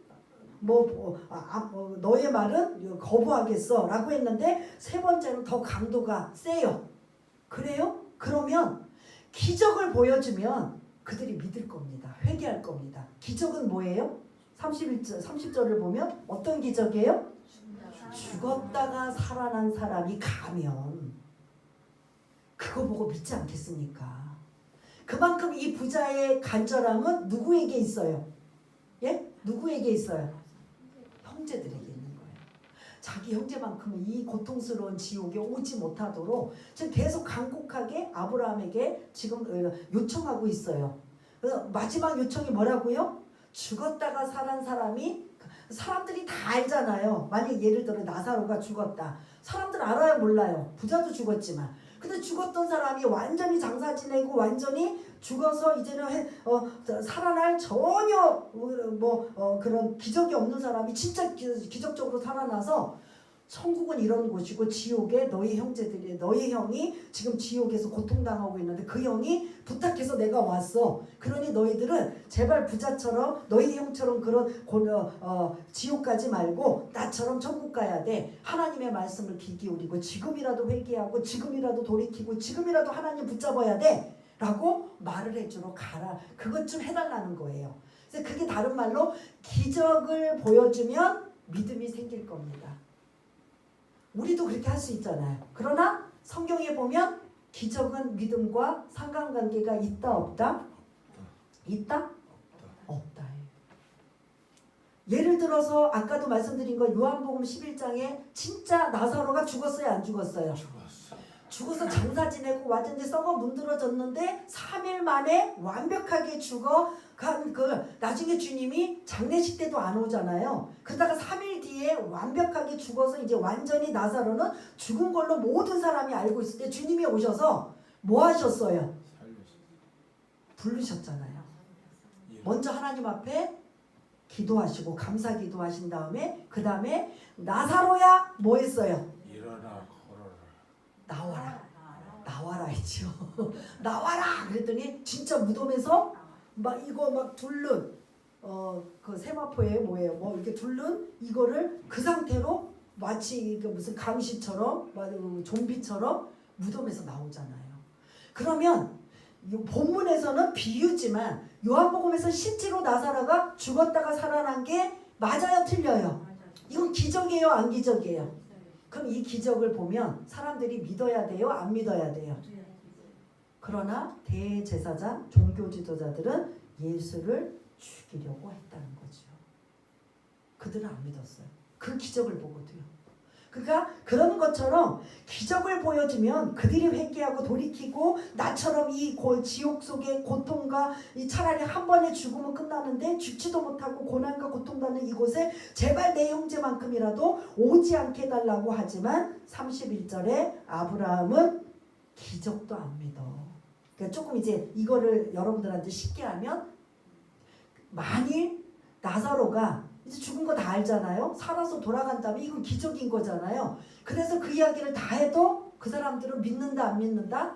너의 말은 거부하겠어 라고 했는데 세 번째는 더 강도가 세요. 그래요? 그러면 기적을 보여주면 그들이 믿을 겁니다. 회개할 겁니다. 기적은 뭐예요? 30절을 보면 어떤 기적이에요? 죽었다가 살아난 사람이 가면 그거 보고 믿지 않겠습니까? 그만큼 이 부자의 간절함은 누구에게 있어요? 예? 누구에게 있어요? 형제들에게 있는 거예요. 자기 형제만큼은 이 고통스러운 지옥에 오지 못하도록 지금 계속 간곡하게 아브라함에게 지금 요청하고 있어요. 그래서 마지막 요청이 뭐라고요? 죽었다가 살은 사람들이 다 알잖아요. 만약 예를 들어 나사로가 죽었다. 사람들 알아요 몰라요? 부자도 죽었지만. 근데 죽었던 사람이 완전히 장사 지내고 완전히 죽어서 이제는 살아날 전혀 그런 기적이 없는 사람이 진짜 기적적으로 살아나서 천국은 이런 곳이고 지옥에 너희 형제들이 너희 형이 지금 지옥에서 고통당하고 있는데 그 형이 부탁해서 내가 왔어. 그러니 너희들은 제발 부자처럼 너희 형처럼 그런 지옥 가지 말고 나처럼 천국 가야 돼. 하나님의 말씀을 귀 기울이고 지금이라도 회개하고 지금이라도 돌이키고 지금이라도 하나님 붙잡아야 돼 라고 말을 해주러 가라. 그것 좀 해달라는 거예요. 그래서 그게 다른 말로 기적을 보여주면 믿음이 생길 겁니다. 우리도 그렇게 할 수 있잖아요. 그러나 성경에 보면 기적은 믿음과 상관관계가 있다 없다? 있다? 없다. 예를 들어서 아까도 말씀드린 거 요한복음 11장에 진짜 나사로가 죽었어요 안 죽었어요? 죽어서 장사 지내고 완전히 썩어 문드러졌는데 3일 만에 완벽하게 나중에 주님이 장례식 때도 안 오잖아요. 그러다가 3일 뒤에 완벽하게 죽어서 이제 완전히 나사로는 죽은 걸로 모든 사람이 알고 있을 때 주님이 오셔서 뭐 하셨어요? 부르셨잖아요. 먼저 하나님 앞에 기도하시고 감사 기도하신 다음에 그 다음에 나사로야 뭐 했어요? 일어나 걸어라. 나와라 했죠. 나와라 그랬더니 진짜 무덤에서 막 둘른 그 세마포에 뭐예요? 이렇게 둘른 이거를 그 상태로 마치 무슨 감시처럼 좀비처럼 무덤에서 나오잖아요. 그러면 본문에서는 비유지만 요한복음에서 실제로 나사로가 죽었다가 살아난 게 맞아요, 틀려요? 이건 기적이에요, 안 기적이에요? 그럼 이 기적을 보면 사람들이 믿어야 돼요? 안 믿어야 돼요? 그러나 대제사장, 종교 지도자들은 예수를 죽이려고 했다는 거죠. 그들은 안 믿었어요. 그 기적을 보고도요. 그러니까 그런 것처럼 기적을 보여주면 그들이 회개하고 돌이키고 나처럼 이 지옥 속의 고통과 이 차라리 한 번의 죽으면 끝나는데 죽지도 못하고 고난과 고통받는 이곳에 제발 내 형제만큼이라도 오지 않게 해달라고 하지만 31절에 아브라함은 기적도 안 믿어. 그러니까 조금 이제 이거를 여러분들한테 쉽게 하면 만일 나사로가 이제 죽은 거 다 알잖아요. 살아서 돌아간다면 이건 기적인 거잖아요. 그래서 그 이야기를 다 해도 그 사람들은 믿는다 안 믿는다?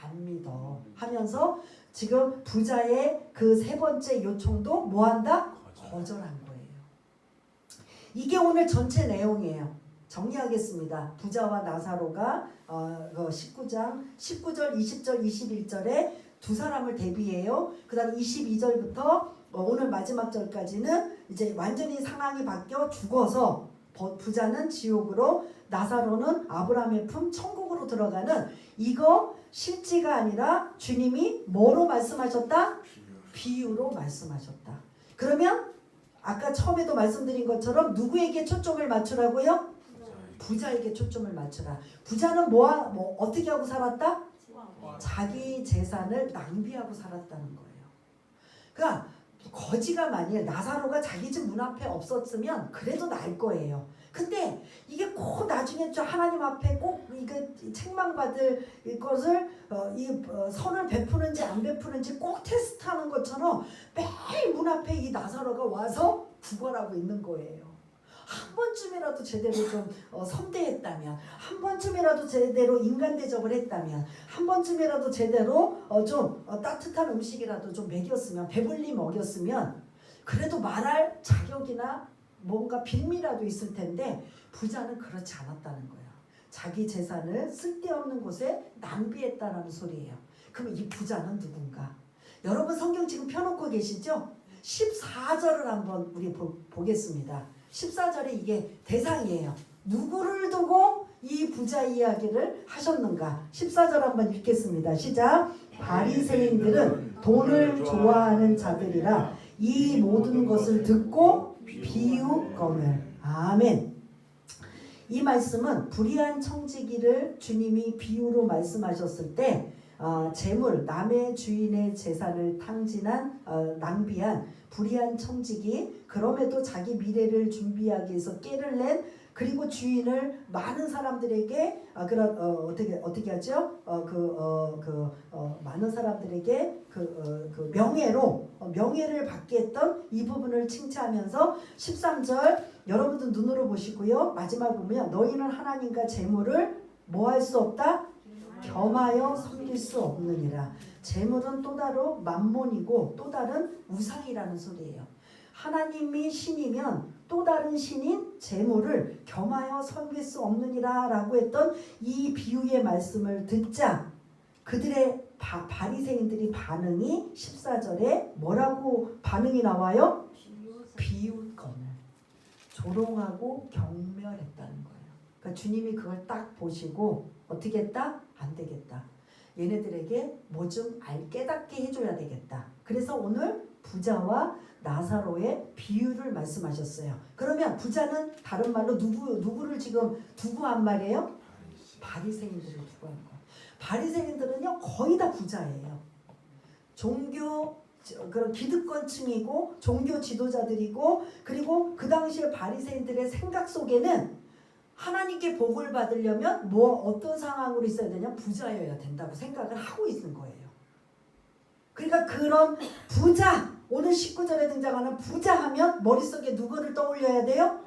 안 믿어 하면서 지금 부자의 그 세 번째 요청도 뭐한다? 거절한 거예요. 이게 오늘 전체 내용이에요. 정리하겠습니다. 부자와 나사로가 19장 19절 20절 21절에 두 사람을 대비해요. 그 다음 22절부터 오늘 마지막 절까지는 이제 완전히 상황이 바뀌어 죽어서 부자는 지옥으로 나사로는 아브라함의 품 천국으로 들어가는 이거 실제가 아니라 주님이 뭐로 말씀하셨다? 비유로 말씀하셨다. 그러면 아까 처음에도 말씀드린 것처럼 누구에게 초점을 맞추라고요? 부자에게 초점을 맞추라. 부자는 뭐 어떻게 하고 살았다? 자기 재산을 낭비하고 살았다는 거예요. 그러니까 거지가 만일 나사로가 자기 집 문 앞에 없었으면 그래도 나을 거예요. 근데 이게 꼭 나중에 하나님 앞에 꼭 이게 책망받을 것을 선을 베푸는지 안 베푸는지 꼭 테스트하는 것처럼 매일 문 앞에 이 나사로가 와서 구걸하고 있는 거예요. 한 번쯤이라도 제대로 좀 선대했다면, 한 번쯤이라도 제대로 인간 대접을 했다면, 한 번쯤이라도 제대로 좀 따뜻한 음식이라도 좀 먹였으면, 배불리 먹였으면 그래도 말할 자격이나 뭔가 빌미라도 있을 텐데 부자는 그렇지 않았다는 거예요. 자기 재산을 쓸데없는 곳에 낭비했다는 소리예요. 그럼 이 부자는 누군가? 여러분 성경 지금 펴놓고 계시죠? 14절을 한번 우리 보겠습니다. 14절에 이게 대상이에요. 누구를 두고 이 부자 이야기를 하셨는가? 14절 한번 읽겠습니다. 시작. 바리새인들은 돈을 좋아하는 자들이라 이 모든 것을 듣고 비웃거늘. 아멘. 이 말씀은 불의한 청지기를 주님이 비유로 말씀하셨을 때 재물, 남의 주인의 재산을 탕진한 낭비한 불의한 청지기, 그럼에도 자기 미래를 준비하기 위해서 깨를 낸, 그리고 주인을 많은 사람들에게 어떻게 하죠? 많은 사람들에게 명예를 받게 했던 이 부분을 칭찬하면서 13절 여러분들 눈으로 보시고요. 마지막 보면 너희는 하나님과 재물을 뭐 할 수 없다? 겸하여 섬길 수 없느니라. 재물은 또 다른 만몬이고 또 다른 우상이라는 소리예요. 하나님이 신이면 또 다른 신인 재물을 겸하여 섬길 수 없느니라 라고 했던 이 비유의 말씀을 듣자 그들의 바리새인들이 반응이 14절에 뭐라고 반응이 나와요? 비웃거늘. 조롱하고 경멸했다는 거예요. 그러니까 주님이 그걸 딱 보시고 어떻게 했다? 안 되겠다. 얘네들에게 뭐 좀 깨닫게 해줘야 되겠다. 그래서 오늘 부자와 나사로의 비유를 말씀하셨어요. 그러면 부자는 다른 말로 누구를 지금 두고 한 말이에요? 바리새인들을 두고 한 거예요. 바리새인들은요 거의 다 부자예요. 그런 기득권층이고 종교 지도자들이고, 그리고 그 당시에 바리새인들의 생각 속에는 하나님께 복을 받으려면 어떤 상황으로 있어야 되냐? 부자여야 된다고 생각을 하고 있는 거예요. 그러니까 그런 부자, 오늘 19절에 등장하는 부자 하면 머릿속에 누구를 떠올려야 돼요?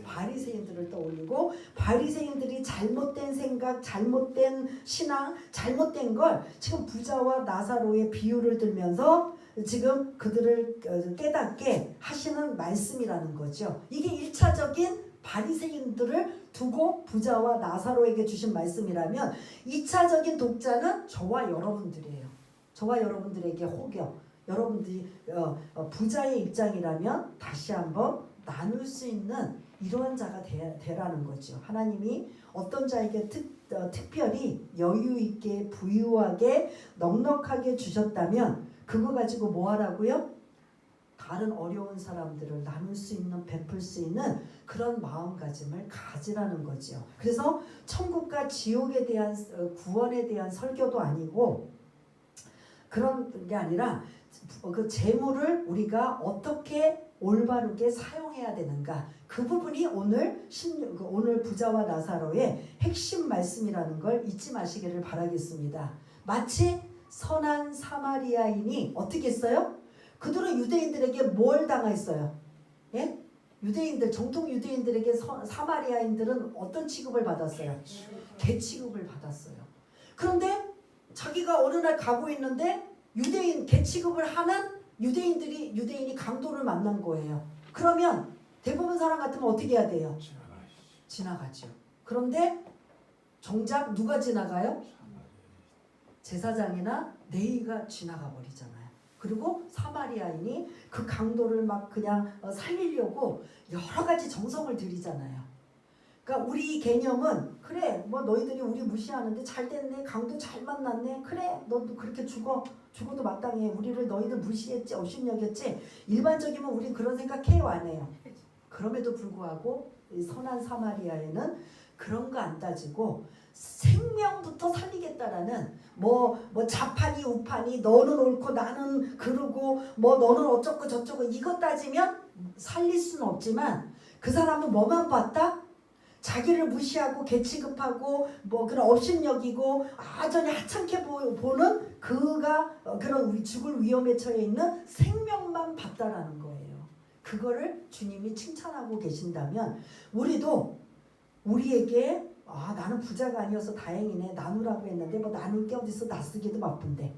바리새인들을 떠올리고, 바리새인들이 잘못된 생각, 잘못된 신앙, 잘못된 걸 지금 부자와 나사로의 비유를 들면서 지금 그들을 깨닫게 하시는 말씀이라는 거죠. 이게 1차적인 바리새인들을 두고 부자와 나사로에게 주신 말씀이라면 2차적인 독자는 저와 여러분들이에요. 저와 여러분들에게 혹여 여러분들이 부자의 입장이라면 다시 한번 나눌 수 있는 이러한 자가 되라는 거죠. 하나님이 어떤 자에게 특별히 여유 있게 부유하게 넉넉하게 주셨다면 그거 가지고 뭐 하라고요? 다른 어려운 사람들을 나눌 수 있는, 베풀 수 있는 그런 마음가짐을 가지라는 거죠. 그래서 천국과 지옥에 대한 구원에 대한 설교도 아니고 그런 게 아니라 그 재물을 우리가 어떻게 올바르게 사용해야 되는가, 그 부분이 오늘 부자와 나사로의 핵심 말씀이라는 걸 잊지 마시기를 바라겠습니다. 마치 선한 사마리아인이 어떻게 했어요? 그들은 유대인들에게 뭘 당했어요? 예? 유대인들, 정통 유대인들에게 사마리아인들은 어떤 취급을 받았어요? 개 취급을 받았어요. 그런데 자기가 어느 날 가고 있는데 유대인 개 취급을 하는 유대인이 강도를 만난 거예요. 그러면 대부분 사람 같으면 어떻게 해야 돼요? 지나가죠. 그런데 정작 누가 지나가요? 제사장이나 레위가 지나가 버리잖아요. 그리고 사마리아인이 그 강도를 막 그냥 살리려고 여러 가지 정성을 들이잖아요. 그러니까 우리 개념은 그래 뭐 너희들이 우리 무시하는데 잘 됐네, 강도 잘 만났네, 그래 너도 그렇게 죽어도 마땅해, 우리를 너희들 무시했지, 업신여겼지. 일반적이면 우린 그런 생각 해요, 안 해요? 그럼에도 불구하고 이 선한 사마리아에는 그런 거 안 따지고 생명부터 살리겠다라는 뭐 좌판이 우판이 너는 옳고 나는 그러고 뭐 너는 어쩌고 저쩌고 이거 따지면 살릴 수는 없지만 그 사람은 뭐만 봤다? 자기를 무시하고 개취급하고 뭐 그런 업신여기고 아전히 하찮게 보는 그가 그런 죽을 위험에 처해 있는 생명만 봤다라는 거예요. 그거를 주님이 칭찬하고 계신다면 우리도 우리에게 나는 부자가 아니어서 다행이네, 나누라고 했는데 뭐 나눌 게 어딨어, 나 쓰기도 바쁜데.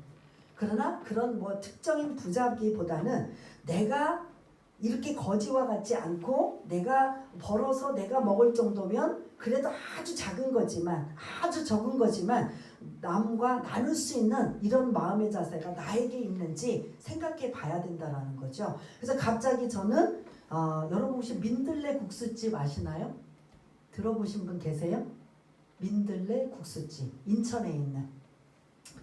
그러나 그런 뭐 특정인 부자기보다는 내가 이렇게 거지와 같지 않고 내가 벌어서 내가 먹을 정도면 그래도 아주 작은 거지만, 아주 적은 거지만 남과 나눌 수 있는 이런 마음의 자세가 나에게 있는지 생각해 봐야 된다는 거죠. 그래서 갑자기 저는 여러분 혹시 민들레 국수집 아시나요? 들어보신 분 계세요? 민들레 국수집, 인천에 있는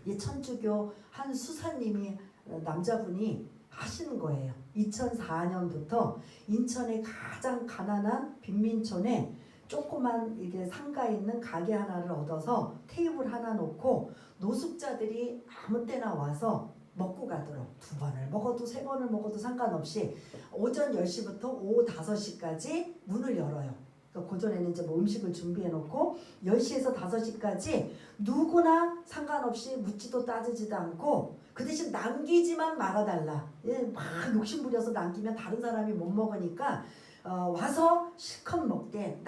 이 천주교 한 수사님이 남자분이 하시는 거예요. 2004년부터 인천의 가장 가난한 빈민촌에 조그만 이게 상가에 있는 가게 하나를 얻어서 테이블 하나 놓고 노숙자들이 아무 때나 와서 먹고 가도록 2번을 먹어도 3번을 먹어도 상관없이 오전 10시부터 오후 5시까지 문을 열어요. 그러니까 고전에는 이제 뭐 음식을 준비해 놓고 10시에서 5시까지 누구나 상관없이 묻지도 따지지도 않고 그 대신 남기지만 말아달라. 막 욕심부려서 남기면 다른 사람이 못 먹으니까 와서 실컷 먹게,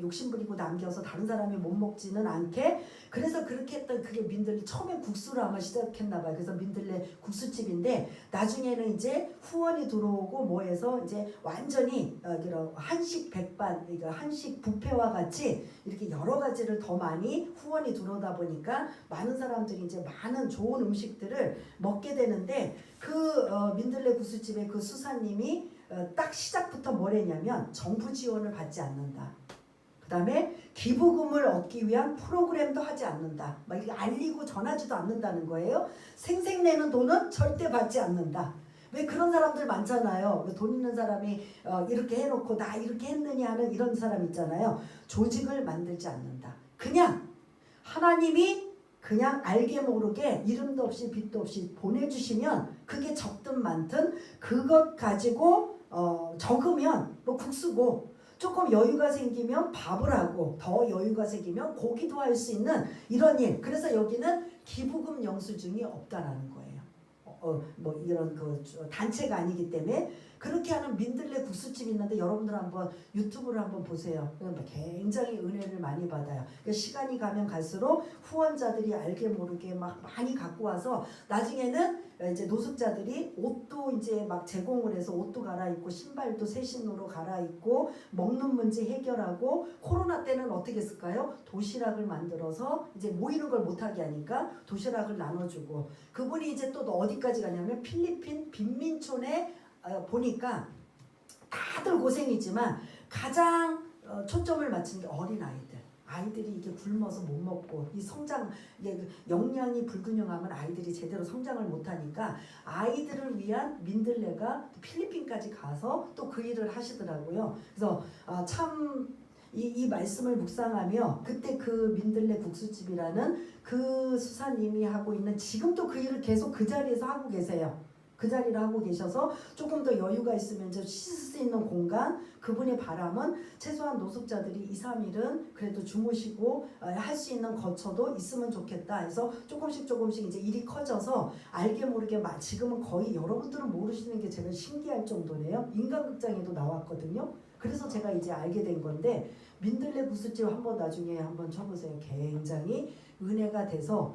욕심부리고 남겨서 다른 사람이 못 먹지는 않게. 그래서 그렇게 했던 그게 민들레, 처음에 국수로 아마 시작했나 봐요. 그래서 민들레 국수집인데 나중에는 이제 후원이 들어오고 뭐 해서 이제 완전히 그런 한식 백반, 그러니까 한식 뷔페와 같이 이렇게 여러 가지를 더 많이 후원이 들어오다 보니까 많은 사람들이 이제 많은 좋은 음식들을 먹게 되는데 그 민들레 국수집의 그 수사님이 딱 시작부터 뭘 했냐면 정부 지원을 받지 않는다. 그 다음에 기부금을 얻기 위한 프로그램도 하지 않는다. 막 이렇게 알리고 전하지도 않는다는 거예요. 생색내는 돈은 절대 받지 않는다. 왜 그런 사람들 많잖아요. 돈 있는 사람이 이렇게 해놓고 나 이렇게 했느냐 하는 이런 사람 있잖아요. 조직을 만들지 않는다. 그냥 하나님이 그냥 알게 모르게 이름도 없이 빛도 없이 보내주시면 그게 적든 많든 그것 가지고 적으면 뭐 국수고 조금 여유가 생기면 밥을 하고 더 여유가 생기면 고기도 할 수 있는 이런 일. 그래서 여기는 기부금 영수증이 없다라는 거예요. 뭐 이런 그 단체가 아니기 때문에 그렇게 하는 민들레 국수집이 있는데 여러분들 한번 유튜브를 한번 보세요. 굉장히 은혜를 많이 받아요. 그러니까 시간이 가면 갈수록 후원자들이 알게 모르게 막 많이 갖고 와서 나중에는 이제 노숙자들이 옷도 이제 막 제공을 해서 옷도 갈아입고 신발도 새 신으로 갈아입고 먹는 문제 해결하고 코로나 때는 어떻게 했을까요? 도시락을 만들어서 이제 모이는 걸 못하게 하니까 도시락을 나눠주고 그분이 이제 또 어디까지 가냐면 필리핀 빈민촌에 보니까 다들 고생이지만 가장 초점을 맞춘 게 어린아이들. 아이들이 이게 굶어서 못 먹고 이 성장 이게 영양이 불균형하면 아이들이 제대로 성장을 못하니까 아이들을 위한 민들레가 필리핀까지 가서 또 그 일을 하시더라고요. 그래서 참 이 말씀을 묵상하며 그때 그 민들레 국수집이라는 그 수사님이 하고 있는 지금도 그 일을 계속 그 자리에서 하고 계세요. 그 자리를 하고 계셔서 조금 더 여유가 있으면 이제 씻을 수 있는 공간, 그분의 바람은 최소한 노숙자들이 2, 3일은 그래도 주무시고 할 수 있는 거처도 있으면 좋겠다 해서 조금씩 이제 일이 커져서 알게 모르게 지금은 거의 여러분들은 모르시는 게 제가 신기할 정도네요. 인간극장에도 나왔거든요. 그래서 제가 이제 알게 된 건데 민들레 부스집 한번 나중에 한번 쳐보세요. 굉장히 은혜가 돼서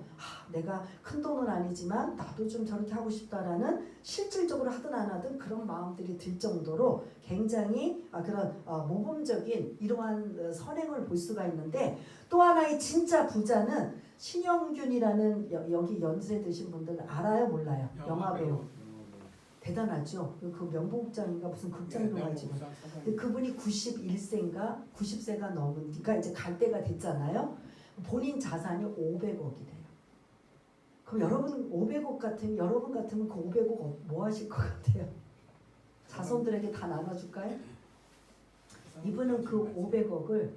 내가 큰 돈은 아니지만 나도 좀 저렇게 하고 싶다라는 실질적으로 하든 안 하든 그런 마음들이 들 정도로 굉장히 그런 모범적인 이러한 선행을 볼 수가 있는데 또 하나의 진짜 부자는 신영균이라는 여기 연세 드신 분들 알아요? 몰라요? 영화배우. 대단하죠. 그 명보극장인가 무슨 극장도 가지고. 그분이 91세인가 90세가 넘으니까 이제 갈 때가 됐잖아요. 본인 자산이 500억이래요. 그럼 여러분 500억 같으면 여러분 같으면 그 500억 뭐 하실 것 같아요? 자손들에게 다 나눠줄까요? 이분은 그 500억을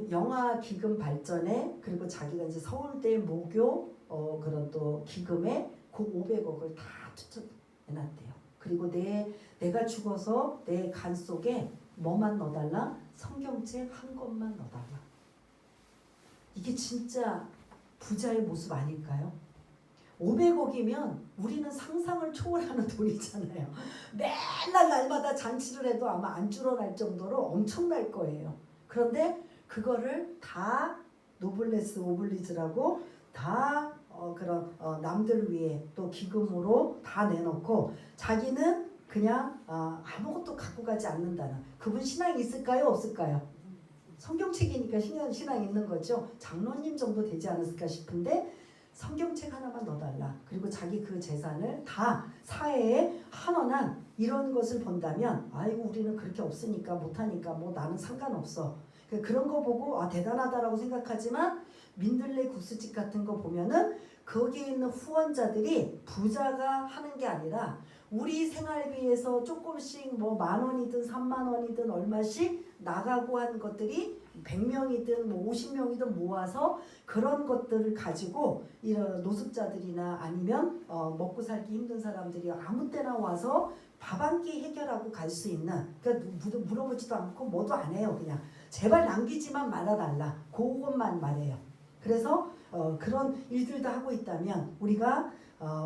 영아 기금 발전에 그리고 자기가 이제 서울대 모교 그런 또 기금에 그 500억을 다 투자해놨대요. 그리고 내가 죽어서 내 간 속에 뭐만 넣어달라? 성경책 한 권만 넣어달라. 이게 진짜 부자의 모습 아닐까요? 500억이면 우리는 상상을 초월하는 돈이잖아요. 맨날 날마다 잔치를 해도 아마 안 줄어날 정도로 엄청날 거예요. 그런데 그거를 다 노블레스 오블리즈라고 다 그런 남들 위해 또 기금으로 다 내놓고 자기는 그냥 아무것도 갖고 가지 않는다는 그분 신앙이 있을까요? 없을까요? 성경책이니까 신앙이 있는 거죠. 장로님 정도 되지 않았을까 싶은데 성경책 하나만 넣어달라. 그리고 자기 그 재산을 다 사회에 환원한 이런 것을 본다면 아이고 우리는 그렇게 없으니까 못하니까 뭐 나는 상관없어. 그런 거 보고 대단하다라고 생각하지만 민들레 국수집 같은 거 보면은 거기에 있는 후원자들이 부자가 하는 게 아니라 우리 생활비에서 조금씩 뭐 10,000원이든 30,000원이든 얼마씩 나가고 한 것들이 100명이든 뭐 50명이든 모아서 그런 것들을 가지고 이런 노숙자들이나 아니면 먹고 살기 힘든 사람들이 아무 때나 와서 밥 한 끼 해결하고 갈 수 있는 그러니까 물어보지도 않고 뭐도 안 해요. 그냥 제발 남기지만 말아달라. 그것만 말해요. 그래서 그런 일들도 하고 있다면 우리가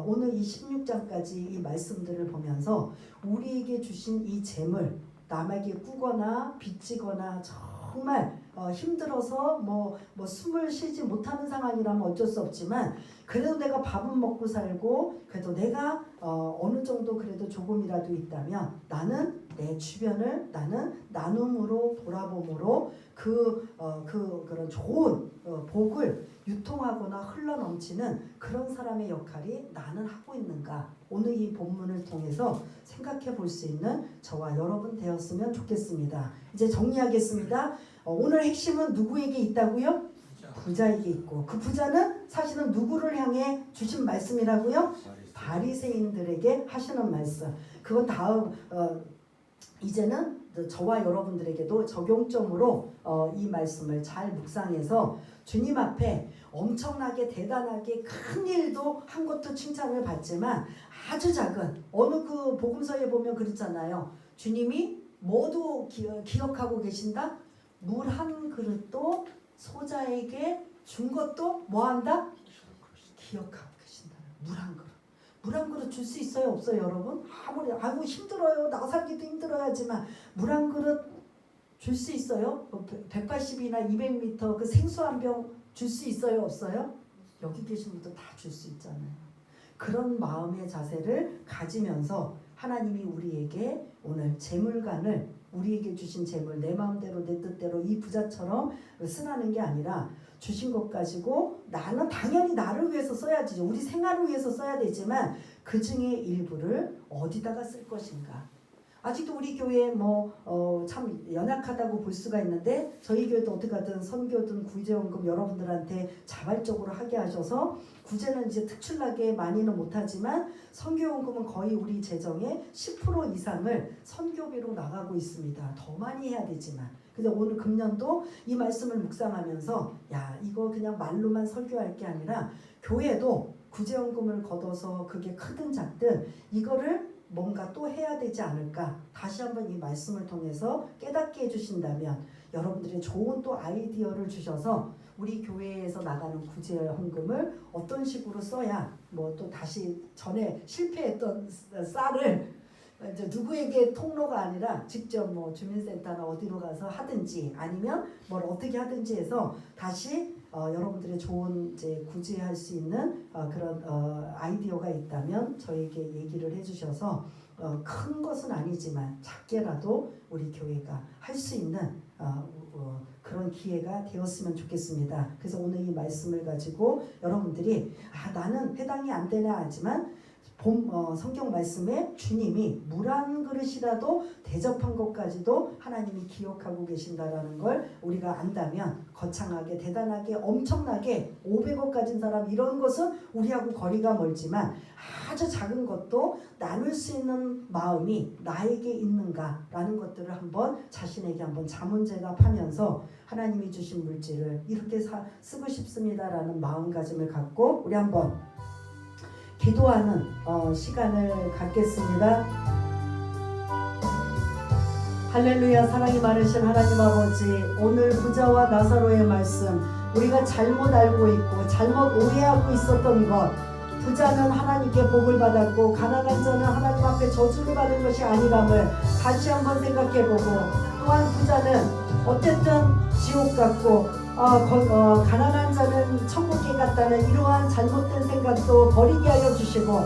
오늘 이 16장까지 이 말씀들을 보면서 우리에게 주신 이 재물 남에게 꾸거나 빚지거나 정말 힘들어서 뭐 숨을 쉬지 못하는 상황이라면 어쩔 수 없지만 그래도 내가 밥은 먹고 살고 그래도 내가 어느 정도 그래도 조금이라도 있다면 나는 내 주변을 나는 나눔으로 돌아봄으로 그런 좋은 복을 유통하거나 흘러넘치는 그런 사람의 역할이 나는 하고 있는가 오늘 이 본문을 통해서 생각해 볼 수 있는 저와 여러분 되었으면 좋겠습니다. 이제 정리하겠습니다. 오늘 핵심은 누구에게 있다고요? 부자에게 있고 그 부자는 사실은 누구를 향해 주신 말씀이라고요? 바리새인들에게 하시는 말씀. 그건 다음 이제는 저와 여러분들에게도 적용점으로 이 말씀을 잘 묵상해서 주님 앞에 엄청나게 대단하게 큰 일도 한 것도 칭찬을 받지만 아주 작은 어느 그 복음서에 보면 그렇잖아요. 주님이 모두 기억하고 계신다. 물 한 그릇도 소자에게 준 것도 뭐한다? 기억하고 계신다. 물 한 그릇. 물 한 그릇 줄 수 있어요? 없어요? 여러분? 아무리 아이고 힘들어요. 나 살기도 힘들어야지만 물 한 그릇 줄 수 있어요? 180이나 200m 그 생수 한 병 줄 수 있어요? 없어요? 여기 계신 분들 다 줄 수 있잖아요. 그런 마음의 자세를 가지면서 하나님이 우리에게 오늘 재물관을 우리에게 주신 재물 내 마음대로 내 뜻대로 이 부자처럼 쓰라는 게 아니라 주신 것 가지고 나는 당연히 나를 위해서 써야지 우리 생활을 위해서 써야 되지만 그 중에 일부를 어디다가 쓸 것인가. 아직도 우리 교회 참 연약하다고 볼 수가 있는데 저희 교회도 어떻게든 선교든 구제원금 여러분들한테 자발적으로 하게 하셔서 구제는 이제 특출나게 많이는 못하지만 선교원금은 거의 우리 재정의 10% 이상을 선교비로 나가고 있습니다. 더 많이 해야 되지만 근데 오늘 금년도 이 말씀을 묵상하면서 야 이거 그냥 말로만 설교할 게 아니라 교회도 구제연금을 걷어서 그게 크든 작든 이거를 뭔가 또 해야 되지 않을까. 다시 한번 이 말씀을 통해서 깨닫게 해주신다면 여러분들이 좋은 또 아이디어를 주셔서 우리 교회에서 나가는 구제헌금을 어떤 식으로 써야 뭐 또 다시 전에 실패했던 쌀을 이제 누구에게 통로가 아니라 직접 뭐 주민센터나 어디로 가서 하든지 아니면 뭘 어떻게 하든지 해서 다시 여러분들의 좋은 이제 구제할 수 있는 그런 아이디어가 있다면 저에게 얘기를 해주셔서 큰 것은 아니지만 작게라도 우리 교회가 할 수 있는 그런 기회가 되었으면 좋겠습니다. 그래서 오늘 이 말씀을 가지고 여러분들이 나는 해당이 안 되나 하지만 성경 말씀에 주님이 물 한 그릇이라도 대접한 것까지도 하나님이 기억하고 계신다라는 걸 우리가 안다면 거창하게 대단하게 엄청나게 500억 가진 사람 이런 것은 우리하고 거리가 멀지만 아주 작은 것도 나눌 수 있는 마음이 나에게 있는가라는 것들을 한번 자신에게 한번 자문제답하면서 하나님이 주신 물질을 이렇게 쓰고 싶습니다라는 마음가짐을 갖고 우리 한번 기도하는 시간을 갖겠습니다. 할렐루야. 사랑이 많으신 하나님 아버지, 오늘 부자와 나사로의 말씀 우리가 잘못 알고 있고 잘못 오해하고 있었던 것, 부자는 하나님께 복을 받았고 가난한 자는 하나님 앞에 저주를 받은 것이 아니람을 다시 한번 생각해보고, 또한 부자는 어쨌든 지옥 같고 가난한 자는 천국에 갔다는 이러한 잘못된 생각도 버리게 하여 주시고,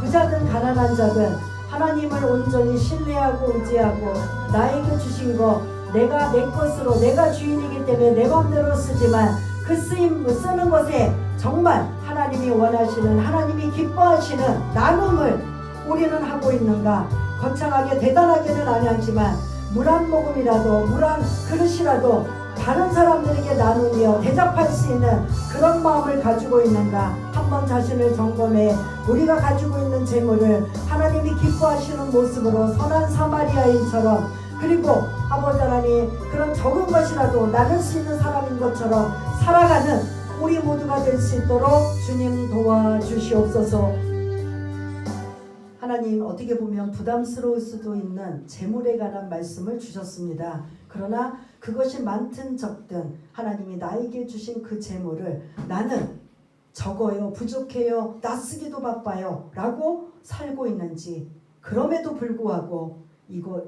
부자든 가난한 자든 하나님을 온전히 신뢰하고 의지하고 나에게 주신 거 내가 내 것으로 내가 주인이기 때문에 내 마음대로 쓰지만 그 쓰는 것에 정말 하나님이 원하시는 하나님이 기뻐하시는 나눔을 우리는 하고 있는가. 거창하게 대단하게는 아니지만 물 한 모금이라도 물 한 그릇이라도 다른 사람들에게 나누며 대접할 수 있는 그런 마음을 가지고 있는가. 한번 자신을 점검해 우리가 가지고 있는 재물을 하나님이 기뻐하시는 모습으로 선한 사마리아인처럼, 그리고 아버지 하나님 그런 적은 것이라도 나눌 수 있는 사람인 것처럼 살아가는 우리 모두가 될 수 있도록 주님 도와주시옵소서. 하나님, 어떻게 보면 부담스러울 수도 있는 재물에 관한 말씀을 주셨습니다. 그러나 그것이 많든 적든 하나님이 나에게 주신 그 재물을 나는 적어요, 부족해요, 나 쓰기도 바빠요 라고 살고 있는지, 그럼에도 불구하고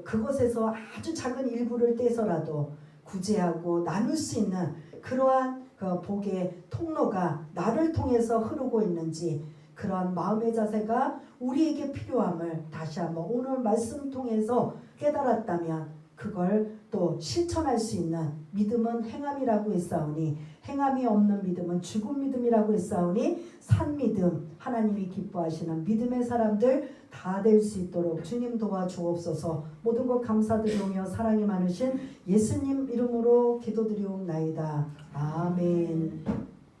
그것에서 아주 작은 일부를 떼서라도 구제하고 나눌 수 있는 그러한 그 복의 통로가 나를 통해서 흐르고 있는지, 그러한 마음의 자세가 우리에게 필요함을 다시 한번 오늘 말씀 통해서 깨달았다면 그걸 또 실천할 수 있는 믿음은 행함이라고 했사오니 행함이 없는 믿음은 죽은 믿음이라고 했사오니 산 믿음, 하나님이 기뻐하시는 믿음의 사람들 다 될 수 있도록 주님 도와주옵소서. 모든 것 감사드리며 사랑이 많으신 예수님 이름으로 기도드리옵나이다. 아멘.